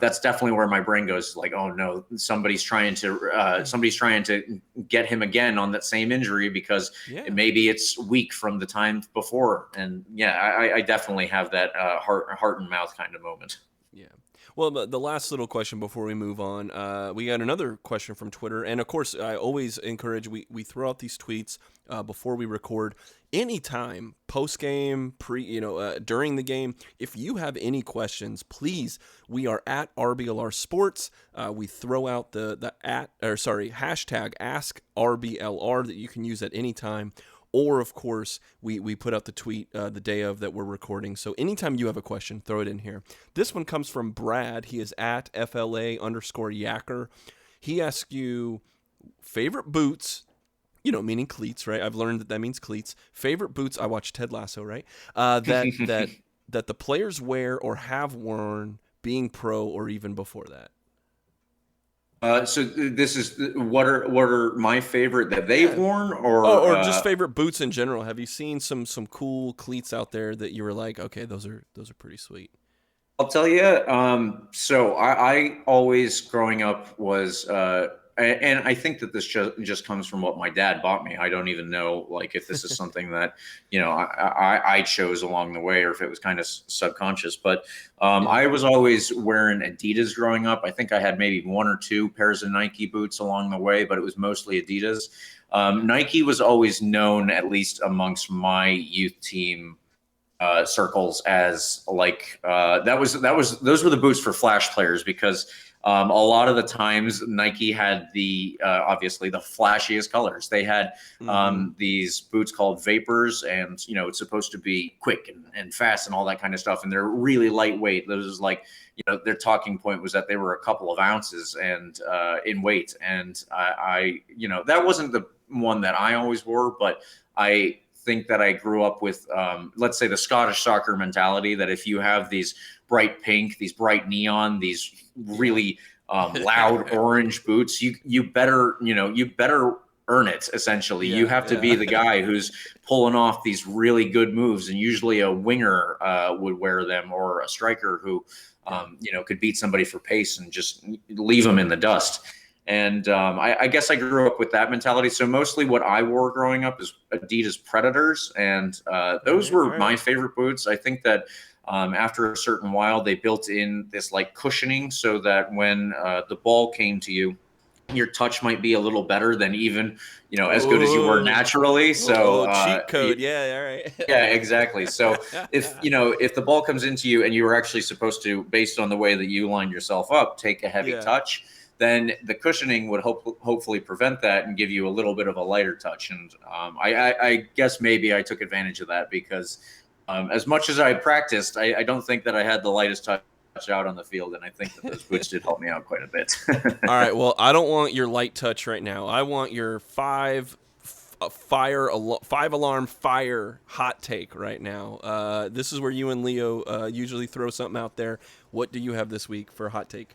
Speaker 2: that's definitely where my brain goes, like, oh no, somebody's trying to get him again on that same injury, because maybe it's weak from the time before. And I definitely have that heart and mouth kind of moment.
Speaker 3: Yeah. Well, the last little question before we move on, we got another question from Twitter. And of course, I always encourage, we throw out these tweets before we record. Anytime, post-game, during the game, if you have any questions, please, we are at RBLR Sports. We throw out the hashtag #AskRBLR that you can use at any time. Or, of course, we put out the tweet the day of that we're recording. So anytime you have a question, throw it in here. This one comes from Brad. He is at FLA_Yacker. He asks you, favorite boots, meaning cleats, right? I've learned that means cleats. Favorite boots, I watched Ted Lasso, right? That the players wear or have worn being pro or even before that.
Speaker 2: So this is what are my favorite that they've worn,
Speaker 3: or just favorite boots in general. Have you seen some cool cleats out there that you were like, okay, those are pretty sweet?
Speaker 2: I'll tell you. So I always growing up was, and I think that this just comes from what my dad bought me. I don't even know like if this is something that I chose along the way or if it was kind of subconscious. But I was always wearing Adidas growing up. I think I had maybe one or two pairs of Nike boots along the way, but it was mostly Adidas. Nike was always known, at least amongst my youth team circles, as like those were the boots for flash players because a lot of the times Nike had the obviously the flashiest colors. They had these boots called Vapors, and it's supposed to be quick and fast and all that kind of stuff, and they're really lightweight. Those like their talking point was that they were a couple of ounces and in weight, and I that wasn't the one that I always wore, but I think that I grew up with, let's say, the Scottish soccer mentality that if you have these bright pink, these bright neon, these really loud orange boots, you better earn it. Essentially, you have to be the guy who's pulling off these really good moves, and usually a winger would wear them, or a striker who could beat somebody for pace and just leave them in the dust. And I guess I grew up with that mentality. So mostly what I wore growing up is Adidas Predators. And those were my favorite boots. I think that after a certain while, they built in this like cushioning so that when the ball came to you, your touch might be a little better than even, as good as you were naturally. So
Speaker 3: cheat code. Yeah. All right.
Speaker 2: Yeah, exactly. So if the ball comes into you and you were actually supposed to, based on the way that you lined yourself up, take a heavy touch, then the cushioning would hopefully prevent that and give you a little bit of a lighter touch. And I guess maybe I took advantage of that because as much as I practiced, I don't think that I had the lightest touch out on the field. And I think that those boots did help me out quite a bit.
Speaker 3: All right. Well, I don't want your light touch right now. I want your five alarm fire hot take right now. This is where you and Leo usually throw something out there. What do you have this week for a hot take?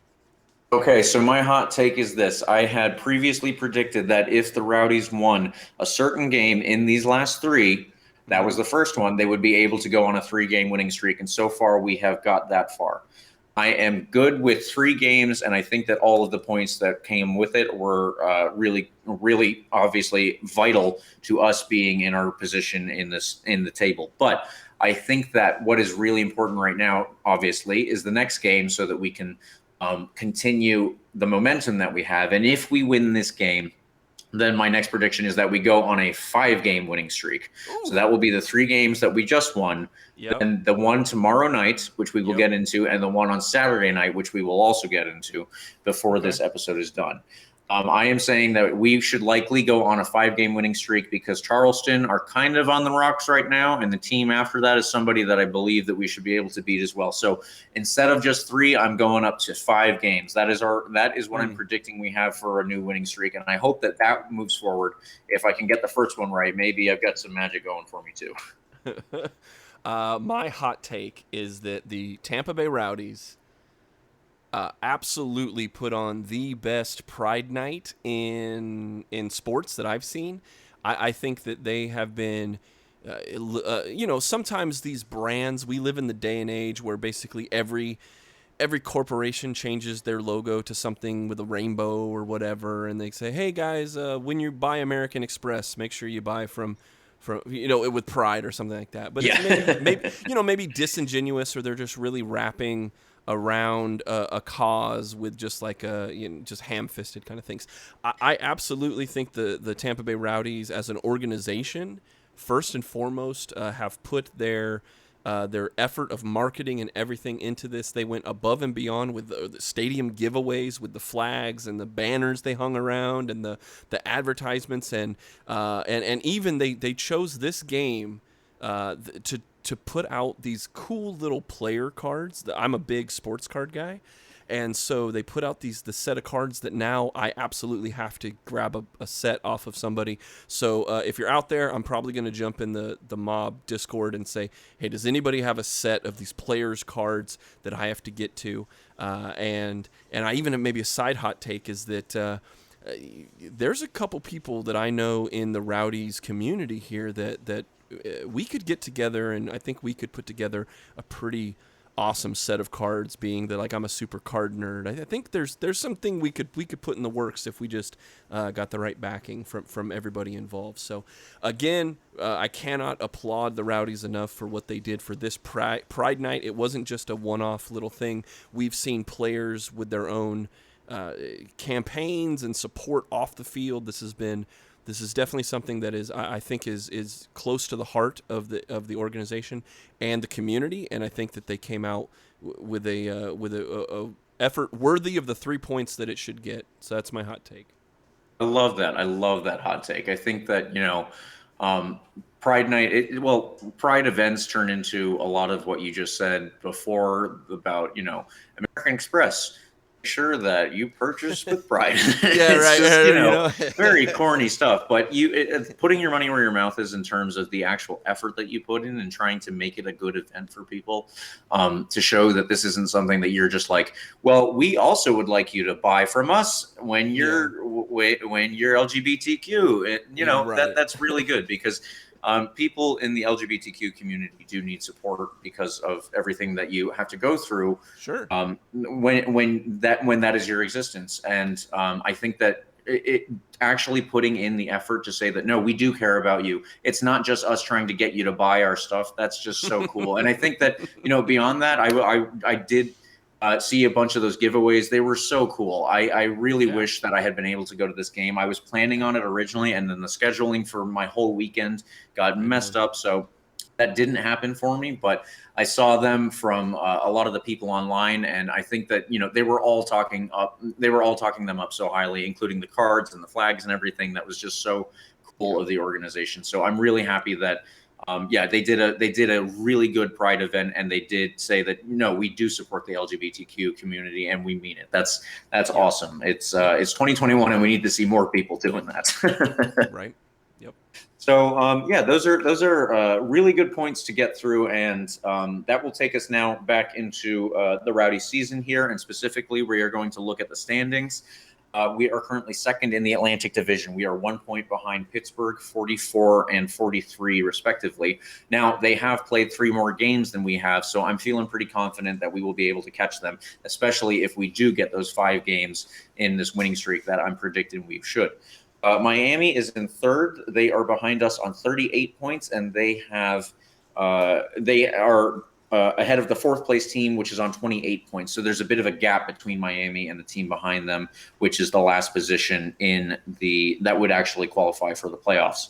Speaker 2: Okay, so my hot take is this. I had previously predicted that if the Rowdies won a certain game in these last three, that was the first one, they would be able to go on a 3-game winning streak. And so far, we have got that far. I am good with 3 games, and I think that all of the points that came with it were really, really obviously vital to us being in our position in the table. But I think that what is really important right now, obviously, is the next game so that we can continue the momentum that we have. And if we win this game, then my next prediction is that we go on a 5-game winning streak. Ooh. So that will be the 3 games that we just won, and the one tomorrow night, which we will get into, and the one on Saturday night, which we will also get into before this episode is done. I am saying that we should likely go on a 5-game winning streak because Charleston are kind of on the rocks right now, and the team after that is somebody that I believe that we should be able to beat as well. So instead of just 3, I'm going up to 5 games. That is what I'm predicting we have for a new winning streak, and I hope that moves forward. If I can get the first one right, maybe I've got some magic going for me too.
Speaker 3: My hot take is that the Tampa Bay Rowdies absolutely put on the best Pride Night in sports that I've seen. I think that they have been, sometimes these brands, we live in the day and age where basically every corporation changes their logo to something with a rainbow or whatever, and they say, hey guys, when you buy American Express, make sure you buy from with pride or something like that. But it's maybe disingenuous, or they're just really wrapping around a cause with just like just ham-fisted kind of things. I absolutely think the Tampa Bay Rowdies as an organization, first and foremost, have put their effort of marketing and everything into this. They went above and beyond with the stadium giveaways, with the flags and the banners they hung around, and the advertisements, and even they chose this game to put out these cool little player cards. I'm a big sports card guy, and so they put out the set of cards that now I absolutely have to grab a set off of somebody. So if you're out there, I'm probably going to jump in the mob Discord and say, hey, does anybody have a set of these players cards that I have to get to? And I even maybe a side hot take is that there's a couple people that I know in the Rowdies community here that we could get together, and I think we could put together a pretty awesome set of cards, being that like I'm a super card nerd. I think there's something we could put in the works if we just got the right backing from everybody involved. So again, I cannot applaud the Rowdies enough for what they did for this Pride Night. It wasn't just a one-off little thing. We've seen players with their own campaigns and support off the field. This is definitely something that I think is close to the heart of the organization and the community, and I think that they came out with a effort worthy of the 3 points that it should get. So that's my hot take.
Speaker 2: I love that. I love that hot take. I think that, Pride Night, Pride events turn into a lot of what you just said before about, American Express. Sure that you purchase with pride.
Speaker 3: Yeah, right.
Speaker 2: Just, very corny stuff, but putting your money where your mouth is in terms of the actual effort that you put in and trying to make it a good event for people, to show that this isn't something that you're just like, well, we also would like you to buy from us when you're LGBTQ.
Speaker 3: Right.
Speaker 2: That's really good, because people in the LGBTQ community do need support because of everything that you have to go through.
Speaker 3: Sure.
Speaker 2: When that is your existence, and I think that it actually putting in the effort to say that no, we do care about you. It's not just us trying to get you to buy our stuff. That's just so cool. And I think that beyond that, I did. See a bunch of those giveaways. They were so cool. I really wish that I had been able to go to this game. I was planning on it originally, and then the scheduling for my whole weekend got messed up, so that didn't happen for me. But I saw them from a lot of the people online, and I think that they were all talking them up so highly, including the cards and the flags and everything. That was just so cool of the organization. So I'm really happy that. They did a really good Pride event, and they did say that no, we do support the LGBTQ community, and we mean it. That's awesome. It's 2021, and we need to see more people doing that.
Speaker 3: Right. Yep.
Speaker 2: So those are really good points to get through, and that will take us now back into the Rowdy season here, and specifically we are going to look at the standings. We are currently second in the Atlantic Division. We are 1 point behind Pittsburgh, 44 and 43 respectively. Now, they have played 3 more games than we have, so I'm feeling pretty confident that we will be able to catch them, especially if we do get those 5 games in this winning streak that I'm predicting we should. Miami is in third. They are behind us on 38 points, and they are ahead of the 4th place team, which is on 28 points. So there's a bit of a gap between Miami and the team behind them, which is the last position that would actually qualify for the playoffs.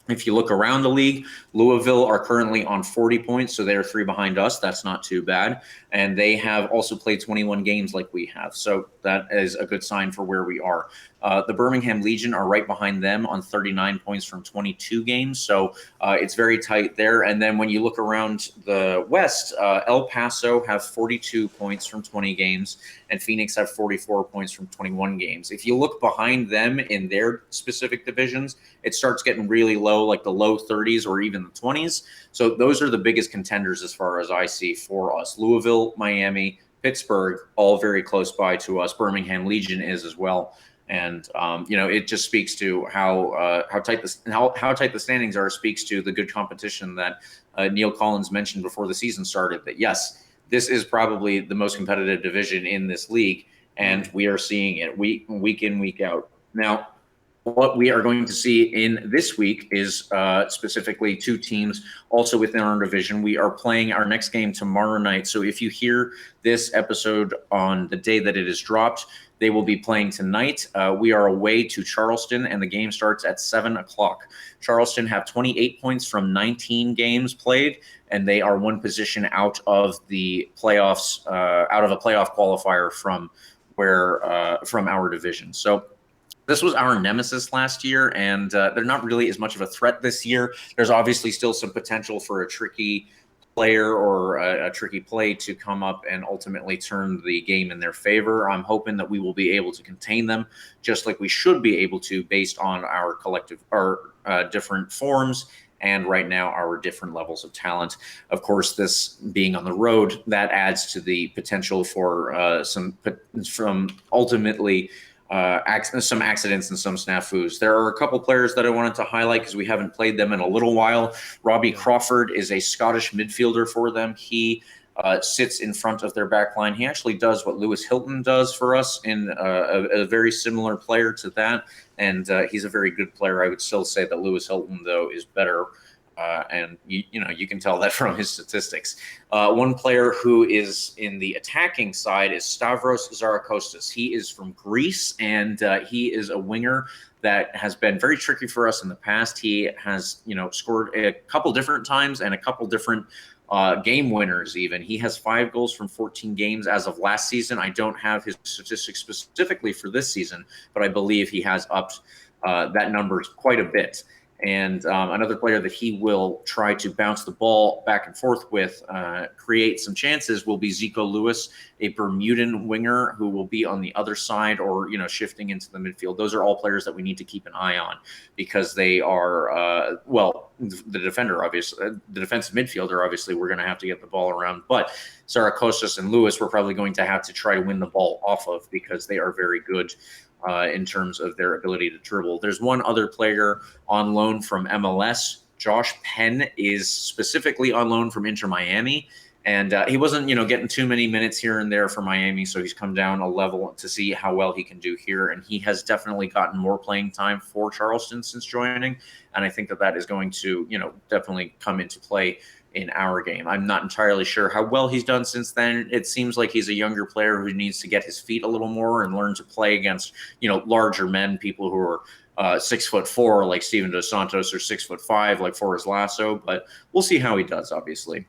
Speaker 2: If you look around the league, Louisville are currently on 40 points, so they're 3 behind us. That's not too bad. And they have also played 21 games like we have. So that is a good sign for where we are. The Birmingham Legion are right behind them on 39 points from 22 games. So it's very tight there. And then when you look around the West, El Paso have 42 points from 20 games, and Phoenix have 44 points from 21 games. If you look behind them in their specific divisions, it starts getting really low, like the low 30s or even the 20s. So those are the biggest contenders as far as I see for us. Louisville, Miami, Pittsburgh, all very close by to us. Birmingham Legion is as well. And it just speaks to how tight the standings are. Speaks to the good competition that Neil Collins mentioned before the season started. That yes, this is probably the most competitive division in this league, and we are seeing it week in, week out. Now, what we are going to see in this week is specifically 2 teams also within our division. We are playing our next game tomorrow night. So if you hear this episode on the day that it is dropped, they will be playing tonight. We are away to Charleston, and the game starts at 7 o'clock. Charleston have 28 points from 19 games played, and they are 1 position out of the playoffs, out of a playoff qualifier from our division. So this was our nemesis last year, and they're not really as much of a threat this year. There's obviously still some potential for a tricky player or a tricky play to come up and ultimately turn the game in their favor. I'm hoping that we will be able to contain them, just like we should be able to, based on our different forms and right now our different levels of talent. Of course, this being on the road, that adds to the potential for some accidents and some snafus. There are a couple players that I wanted to highlight because we haven't played them in a little while. Robbie Crawford is a Scottish midfielder for them. He sits in front of their back line. He actually does what Lewis Hilton does for us in a very similar player to that. And he's a very good player. I would still say that Lewis Hilton, though, is better. And you can tell that from his statistics. One player who is in the attacking side is Stavros Zarakostas. He is from Greece, and he is a winger that has been very tricky for us in the past. He has, scored a couple different times and a couple different game winners even. He has 5 goals from 14 games as of last season. I don't have his statistics specifically for this season, but I believe he has upped that number quite a bit. And another player that he will try to bounce the ball back and forth with, create some chances, will be Zico Lewis, a Bermudan winger who will be on the other side or, shifting into the midfield. Those are all players that we need to keep an eye on because they are, the defender, obviously, the defensive midfielder, obviously, we're going to have to get the ball around. But Zarakostas and Lewis, we're probably going to have to try to win the ball off of because they are very good in terms of their ability to dribble. There's one other player on loan from MLS. Josh Penn is specifically on loan from Inter Miami. And he wasn't, getting too many minutes here and there for Miami, so he's come down a level to see how well he can do here. And he has definitely gotten more playing time for Charleston since joining. And I think that is going to, definitely come into play in our game. I'm not entirely sure how well he's done since then. It seems like he's a younger player who needs to get his feet a little more and learn to play against, larger men, people who are 6'4", like Steven Dos Santos, or 6'5", like Forrest Lasso. But we'll see how he does, obviously.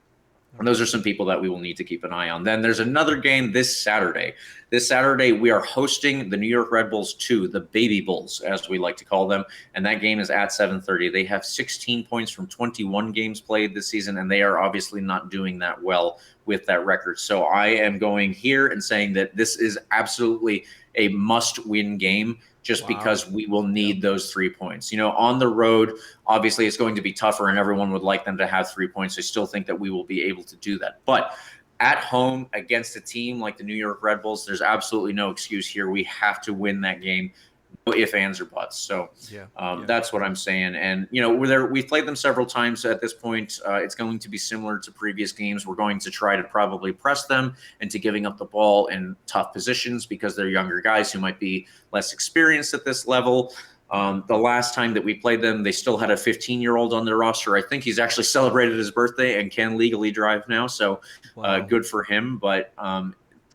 Speaker 2: And those are some people that we will need to keep an eye on. Then there's another game this Saturday. This Saturday, we are hosting the New York Red Bulls 2, the Baby Bulls, as we like to call them. And that game is at 7:30. They have 16 points from 21 games played this season, and they are obviously not doing that well with that record. So I am going here and saying that this is absolutely a must-win game, just because we will need those 3 points. On the road, obviously it's going to be tougher and everyone would like them to have 3 points. I still think that we will be able to do that. But at home against a team like the New York Red Bulls, there's absolutely no excuse here. We have to win that game. No ifs, ands, or buts. So that's what I'm saying. And, we've played them several times at this point. It's going to be similar to previous games. We're going to try to probably press them into giving up the ball in tough positions because they're younger guys who might be less experienced at this level. The last time that we played them, they still had a 15-year-old on their roster. I think he's actually celebrated his birthday and can legally drive now. So good for him. But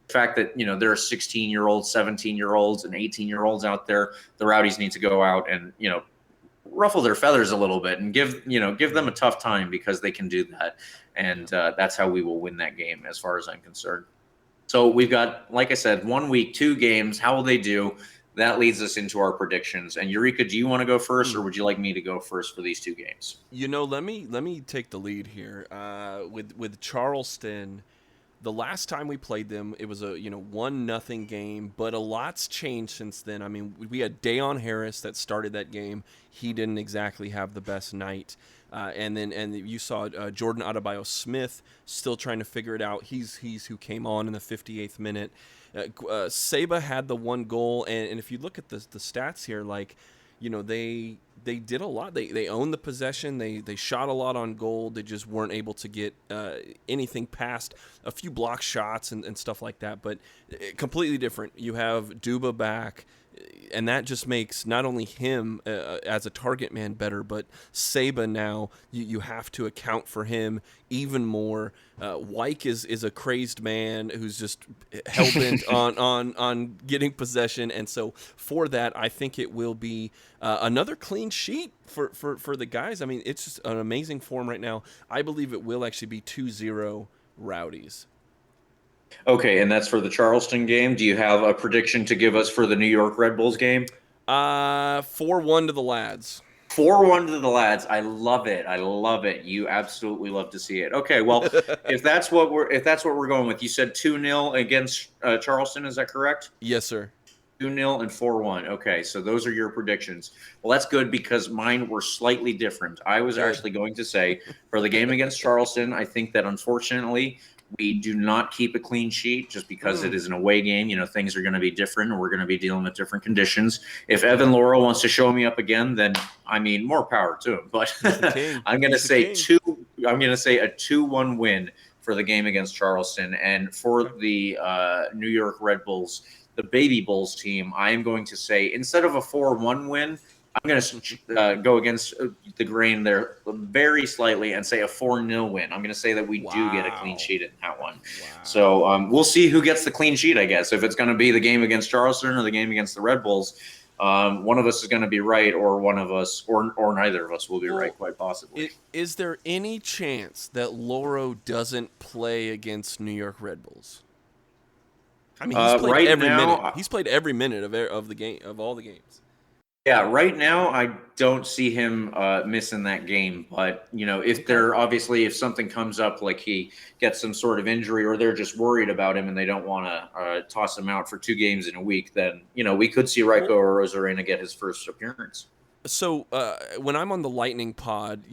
Speaker 2: the fact that, there are 16-year-olds, 17-year-olds, and 18-year-olds out there, the Rowdies need to go out and, ruffle their feathers a little bit and give them a tough time because they can do that. And that's how we will win that game as far as I'm concerned. So we've got, like I said, 1 week, 2 games. How will they do? That leads us into our predictions. And Eureka, do you want to go first, or would you like me to go first for these 2 games?
Speaker 3: Let me take the lead here. With Charleston, the last time we played them, it was a 1-0 game, but a lot's changed since then. I mean, we had Dayon Harris that started that game. He didn't exactly have the best night. And you saw Jordan Adebayo Smith still trying to figure it out. He's who came on in the 58th minute. Seba had the 1 goal, and if you look at the stats here, they did a lot. They owned the possession. They shot a lot on goal. They just weren't able to get anything past a few block shots and stuff like that. But completely different. You have Duba back, and that just makes not only him as a target man better, but Seba now, you have to account for him even more. Wyke is a crazed man who's just hell-bent on getting possession, and so for that, I think it will be another clean sheet for the guys. I mean, it's just an amazing form right now. I believe it will actually be 2-0 Rowdies.
Speaker 2: Okay, and that's for the Charleston game. Do you have a prediction to give us for the New York Red Bulls game?
Speaker 3: 4-1 to the lads.
Speaker 2: 4-1 to the lads. I love it. I love it. You absolutely love to see it. Okay, well, if that's what we're going with, you said 2-0 against Charleston. Is that correct?
Speaker 3: Yes, sir.
Speaker 2: 2-0 and 4-1. Okay, so those are your predictions. Well, that's good because mine were slightly different. I was actually going to say for the game against Charleston, I think that unfortunately we do not keep a clean sheet just because it is an away game. Things are going to be different, and we're going to be dealing with different conditions. If Evan Laurel wants to show me up again, then more power to him. But I'm going to say a 2-1 win for the game against Charleston. And for the New York Red Bulls, the Baby Bulls team, I am going to say instead of a 4-1 win, I'm going to go against the grain there very slightly and say a 4-0 win. I'm going to say that we do get a clean sheet in that one.
Speaker 3: Wow.
Speaker 2: So we'll see who gets the clean sheet, I guess. If it's going to be the game against Charleston or the game against the Red Bulls, one of us is going to be right, or one of us, or neither of us will be right, quite possibly.
Speaker 3: Is there any chance that Lauro doesn't play against New York Red Bulls? I mean, he's played every minute. He's played every minute of the game, of all the games.
Speaker 2: Yeah, right now I don't see him missing that game. But if something comes up, like he gets some sort of injury, or they're just worried about him and they don't want to toss him out for 2 games in a week, then we could see Raiko Rosarena get his first appearance.
Speaker 3: So when I'm on the Lightning pod,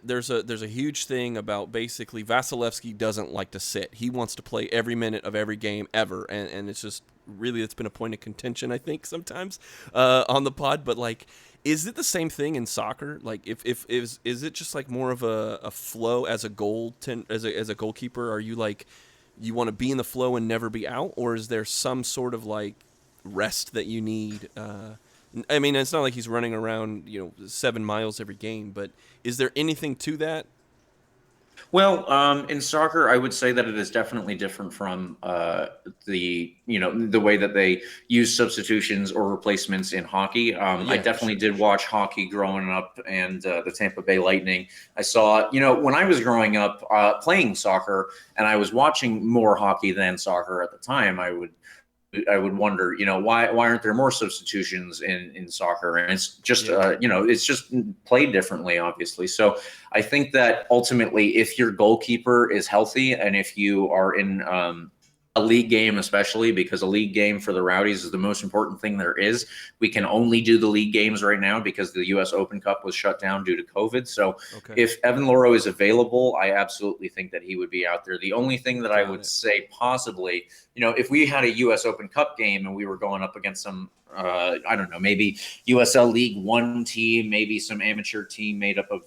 Speaker 3: there's a huge thing about basically Vasilevsky doesn't like to sit. He wants to play every minute of every game ever, and it's just really it's been a point of contention, I think, sometimes on the pod. But like, is it the same thing in soccer? Like, is it just like more of a flow as a as a goalkeeper? Are you like you want to be in the flow and never be out, or is there some sort of like rest that you need? I mean, it's not like he's running around, 7 miles every game, but is there anything to that?
Speaker 2: Well, in soccer, I would say that it is definitely different from the way that they use substitutions or replacements in hockey. I definitely did watch hockey growing up, and the Tampa Bay Lightning. I saw, when I was growing up playing soccer, and I was watching more hockey than soccer at the time, I would wonder, why aren't there more substitutions in soccer? And it's just, it's just played differently, obviously. So I think that ultimately, if your goalkeeper is healthy, and if you are in a league game, especially because a league game for the Rowdies is the most important thing there is. We can only do the league games right now because the U.S. Open Cup was shut down due to COVID. So if Evan Louro is available, I absolutely think that he would be out there. The only thing that I would say possibly, if we had a U.S. Open Cup game and we were going up against some, I don't know, maybe USL League One team, maybe some amateur team made up of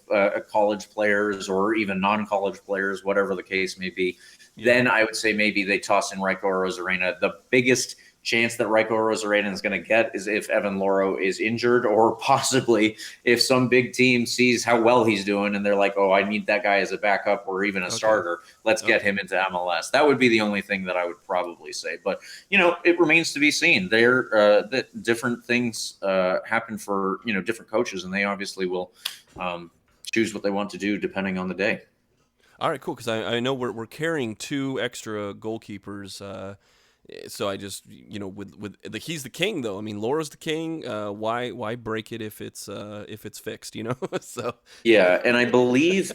Speaker 2: college players or even non-college players, whatever the case may be, then I would say maybe they toss in Raiko Rosarena. The biggest chance that Raiko Rosarena is going to get is if Evan Louro is injured, or possibly if some big team sees how well he's doing and they're like, oh, I need that guy as a backup or even a starter. Let's get him into MLS. That would be the only thing that I would probably say. But, it remains to be seen. Different things happen for, different coaches, and they obviously will choose what they want to do depending on the day.
Speaker 3: All right, cool. Because I know we're carrying 2 extra goalkeepers. So I just he's the king though. I mean, Laura's the king. Why break it if it's fixed? So
Speaker 2: yeah, and I believe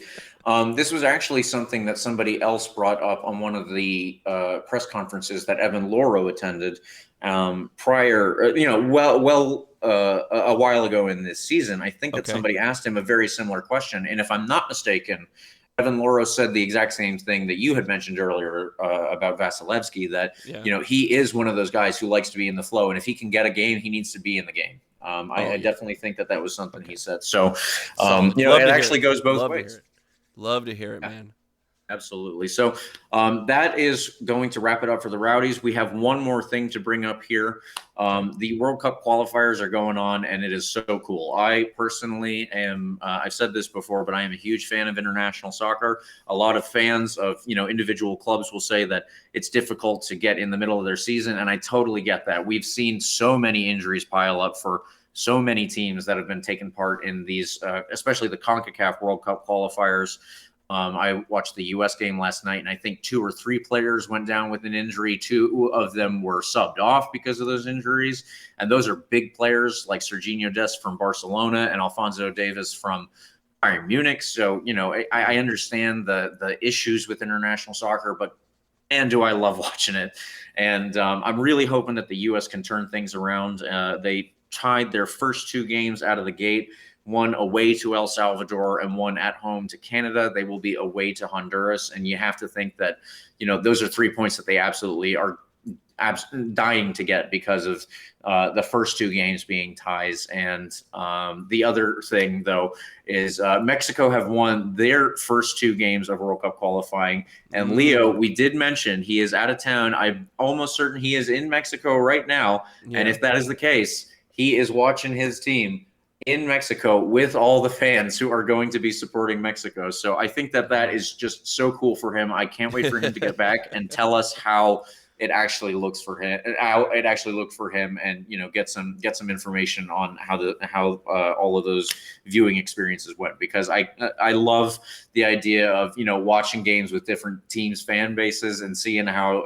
Speaker 2: this was actually something that somebody else brought up on one of the press conferences that Evan Louro attended prior. A while ago in this season. I think that somebody asked him a very similar question, and if I'm not mistaken, Evan Louro said the exact same thing that you had mentioned earlier about Vasilevsky, that, he is one of those guys who likes to be in the flow. And if he can get a game, he needs to be in the game. I definitely think that was something he said. So, it actually goes both ways.
Speaker 3: Love to hear it, man.
Speaker 2: Absolutely. So that is going to wrap it up for the Rowdies. We have one more thing to bring up here. The World Cup qualifiers are going on, and it is so cool. I personally am, I've said this before, but I am a huge fan of international soccer. A lot of fans of, individual clubs will say that it's difficult to get in the middle of their season, and I totally get that. We've seen so many injuries pile up for so many teams that have been taking part in these, especially the CONCACAF World Cup qualifiers. I watched the U.S. game last night, and I think 2 or 3 players went down with an injury. 2 of them were subbed off because of those injuries, and those are big players like Serginho Dest from Barcelona and Alphonso Davies from Bayern Munich. So, I understand the issues with international soccer, but man, do I love watching it. And I'm really hoping that the U.S. can turn things around. They tied their first 2 games out of the gate. One away to El Salvador and one at home to Canada. They will be away to Honduras. And you have to think that, those are 3 points that they absolutely are dying to get because of the first two games being ties. And the other thing, though, is Mexico have won their first two games of World Cup qualifying. And Leo, we did mention he is out of town. I'm almost certain he is in Mexico right now. Yeah. And if that is the case, he is watching his team in Mexico with all the fans who are going to be supporting Mexico. So I think that is just so cool for him. I can't wait for him to get back and tell us how it actually looks for him, and get some information on how all of those viewing experiences went, because I love the idea of watching games with different teams' fan bases and seeing how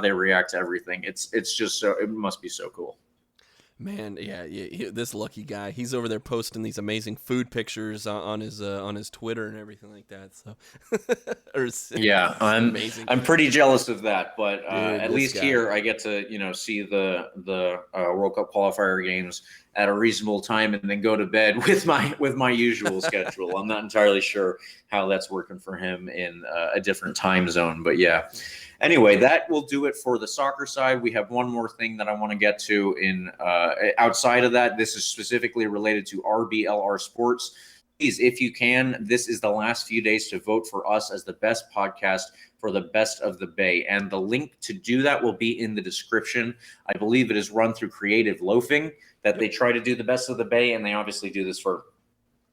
Speaker 2: they react to everything. It's just it must be so cool.
Speaker 3: Man, yeah, this lucky guy. He's over there posting these amazing food pictures on his Twitter and everything like that. So,
Speaker 2: yeah, I'm pretty jealous of that. But at least here, I get to see the World Cup qualifier games at a reasonable time and then go to bed with my usual schedule. I'm not entirely sure how that's working for him in a different time zone, but yeah. Anyway, that will do it for the soccer side. We have one more thing that I want to get to in outside of that. This is specifically related to RBLR Sports. Please, if you can, this is the last few days to vote for us as the best podcast for the best of the Bay. And the link to do that will be in the description. I believe it is run through Creative Loafing, that they try to do the best of the Bay, and they obviously do this for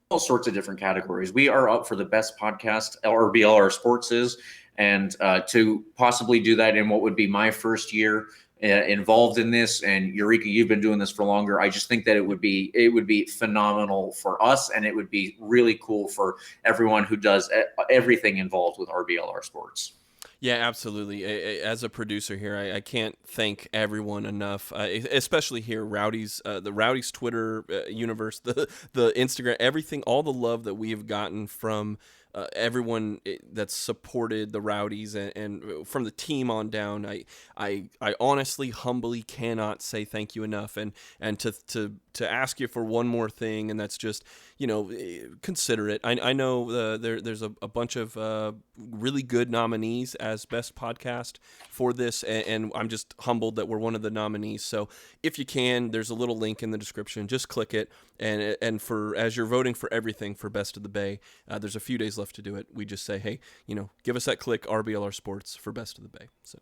Speaker 2: all sorts of different categories. We are up for the best podcast, RBLR Sports is, and to possibly do that in what would be my first year involved in this, and Eureka, you've been doing this for longer. I just think that it would be phenomenal for us, and it would be really cool for everyone who does everything involved with RBLR Sports.
Speaker 3: Yeah, absolutely. As a producer here, I can't thank everyone enough, especially here, Rowdies, the Rowdies Twitter universe, the Instagram, everything, all the love that we have gotten from everyone that's supported the Rowdies and from the team on down. I honestly, humbly cannot say thank you enough. And to ask you for one more thing, and that's just, consider it. I know there's a bunch of really good nominees as best podcast for this, and I'm just humbled that we're one of the nominees. So if you can, there's a little link in the description. Just click it, and for as you're voting for everything for Best of the Bay, there's a few days left to do it. We just say, hey, give us that click, RBLR Sports for Best of the Bay. So.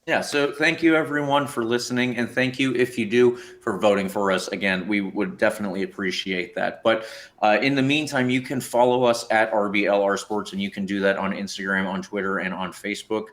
Speaker 2: Yeah, so thank you everyone for listening, and thank you if you do for voting for us. Again, we would definitely appreciate that. But in the meantime, you can follow us at RBLR Sports, and you can do that on Instagram, on Twitter, and on Facebook.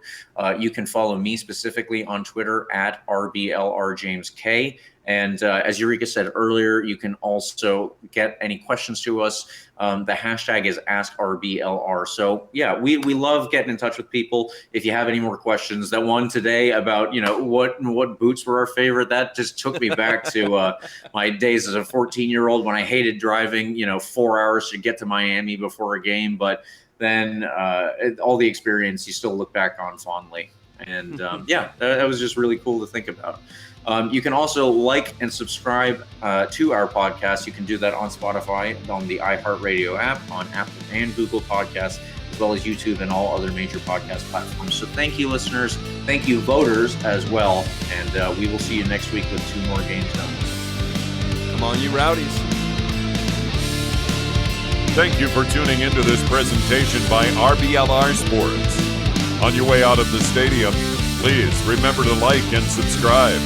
Speaker 2: You can follow me specifically on Twitter at RBLRJamesK. And as Eureka said earlier, you can also get any questions to us. The hashtag is AskRBLR. So yeah, we love getting in touch with people. If you have any more questions, that one today about what boots were our favorite, that just took me back to my days as a 14-year-old when I hated driving 4 hours to get to Miami before a game. But then all the experience you still look back on fondly. And yeah, that was just really cool to think about. You can also like and subscribe to our podcast. You can do that on Spotify, on the iHeartRadio app, on Apple and Google Podcasts, as well as YouTube and all other major podcast platforms. So thank you, listeners. Thank you, voters, as well. And we will see you next week with 2 more games done.
Speaker 3: Come on, you Rowdies.
Speaker 1: Thank you for tuning into this presentation by RBLR Sports. On your way out of the stadium, please remember to like and subscribe.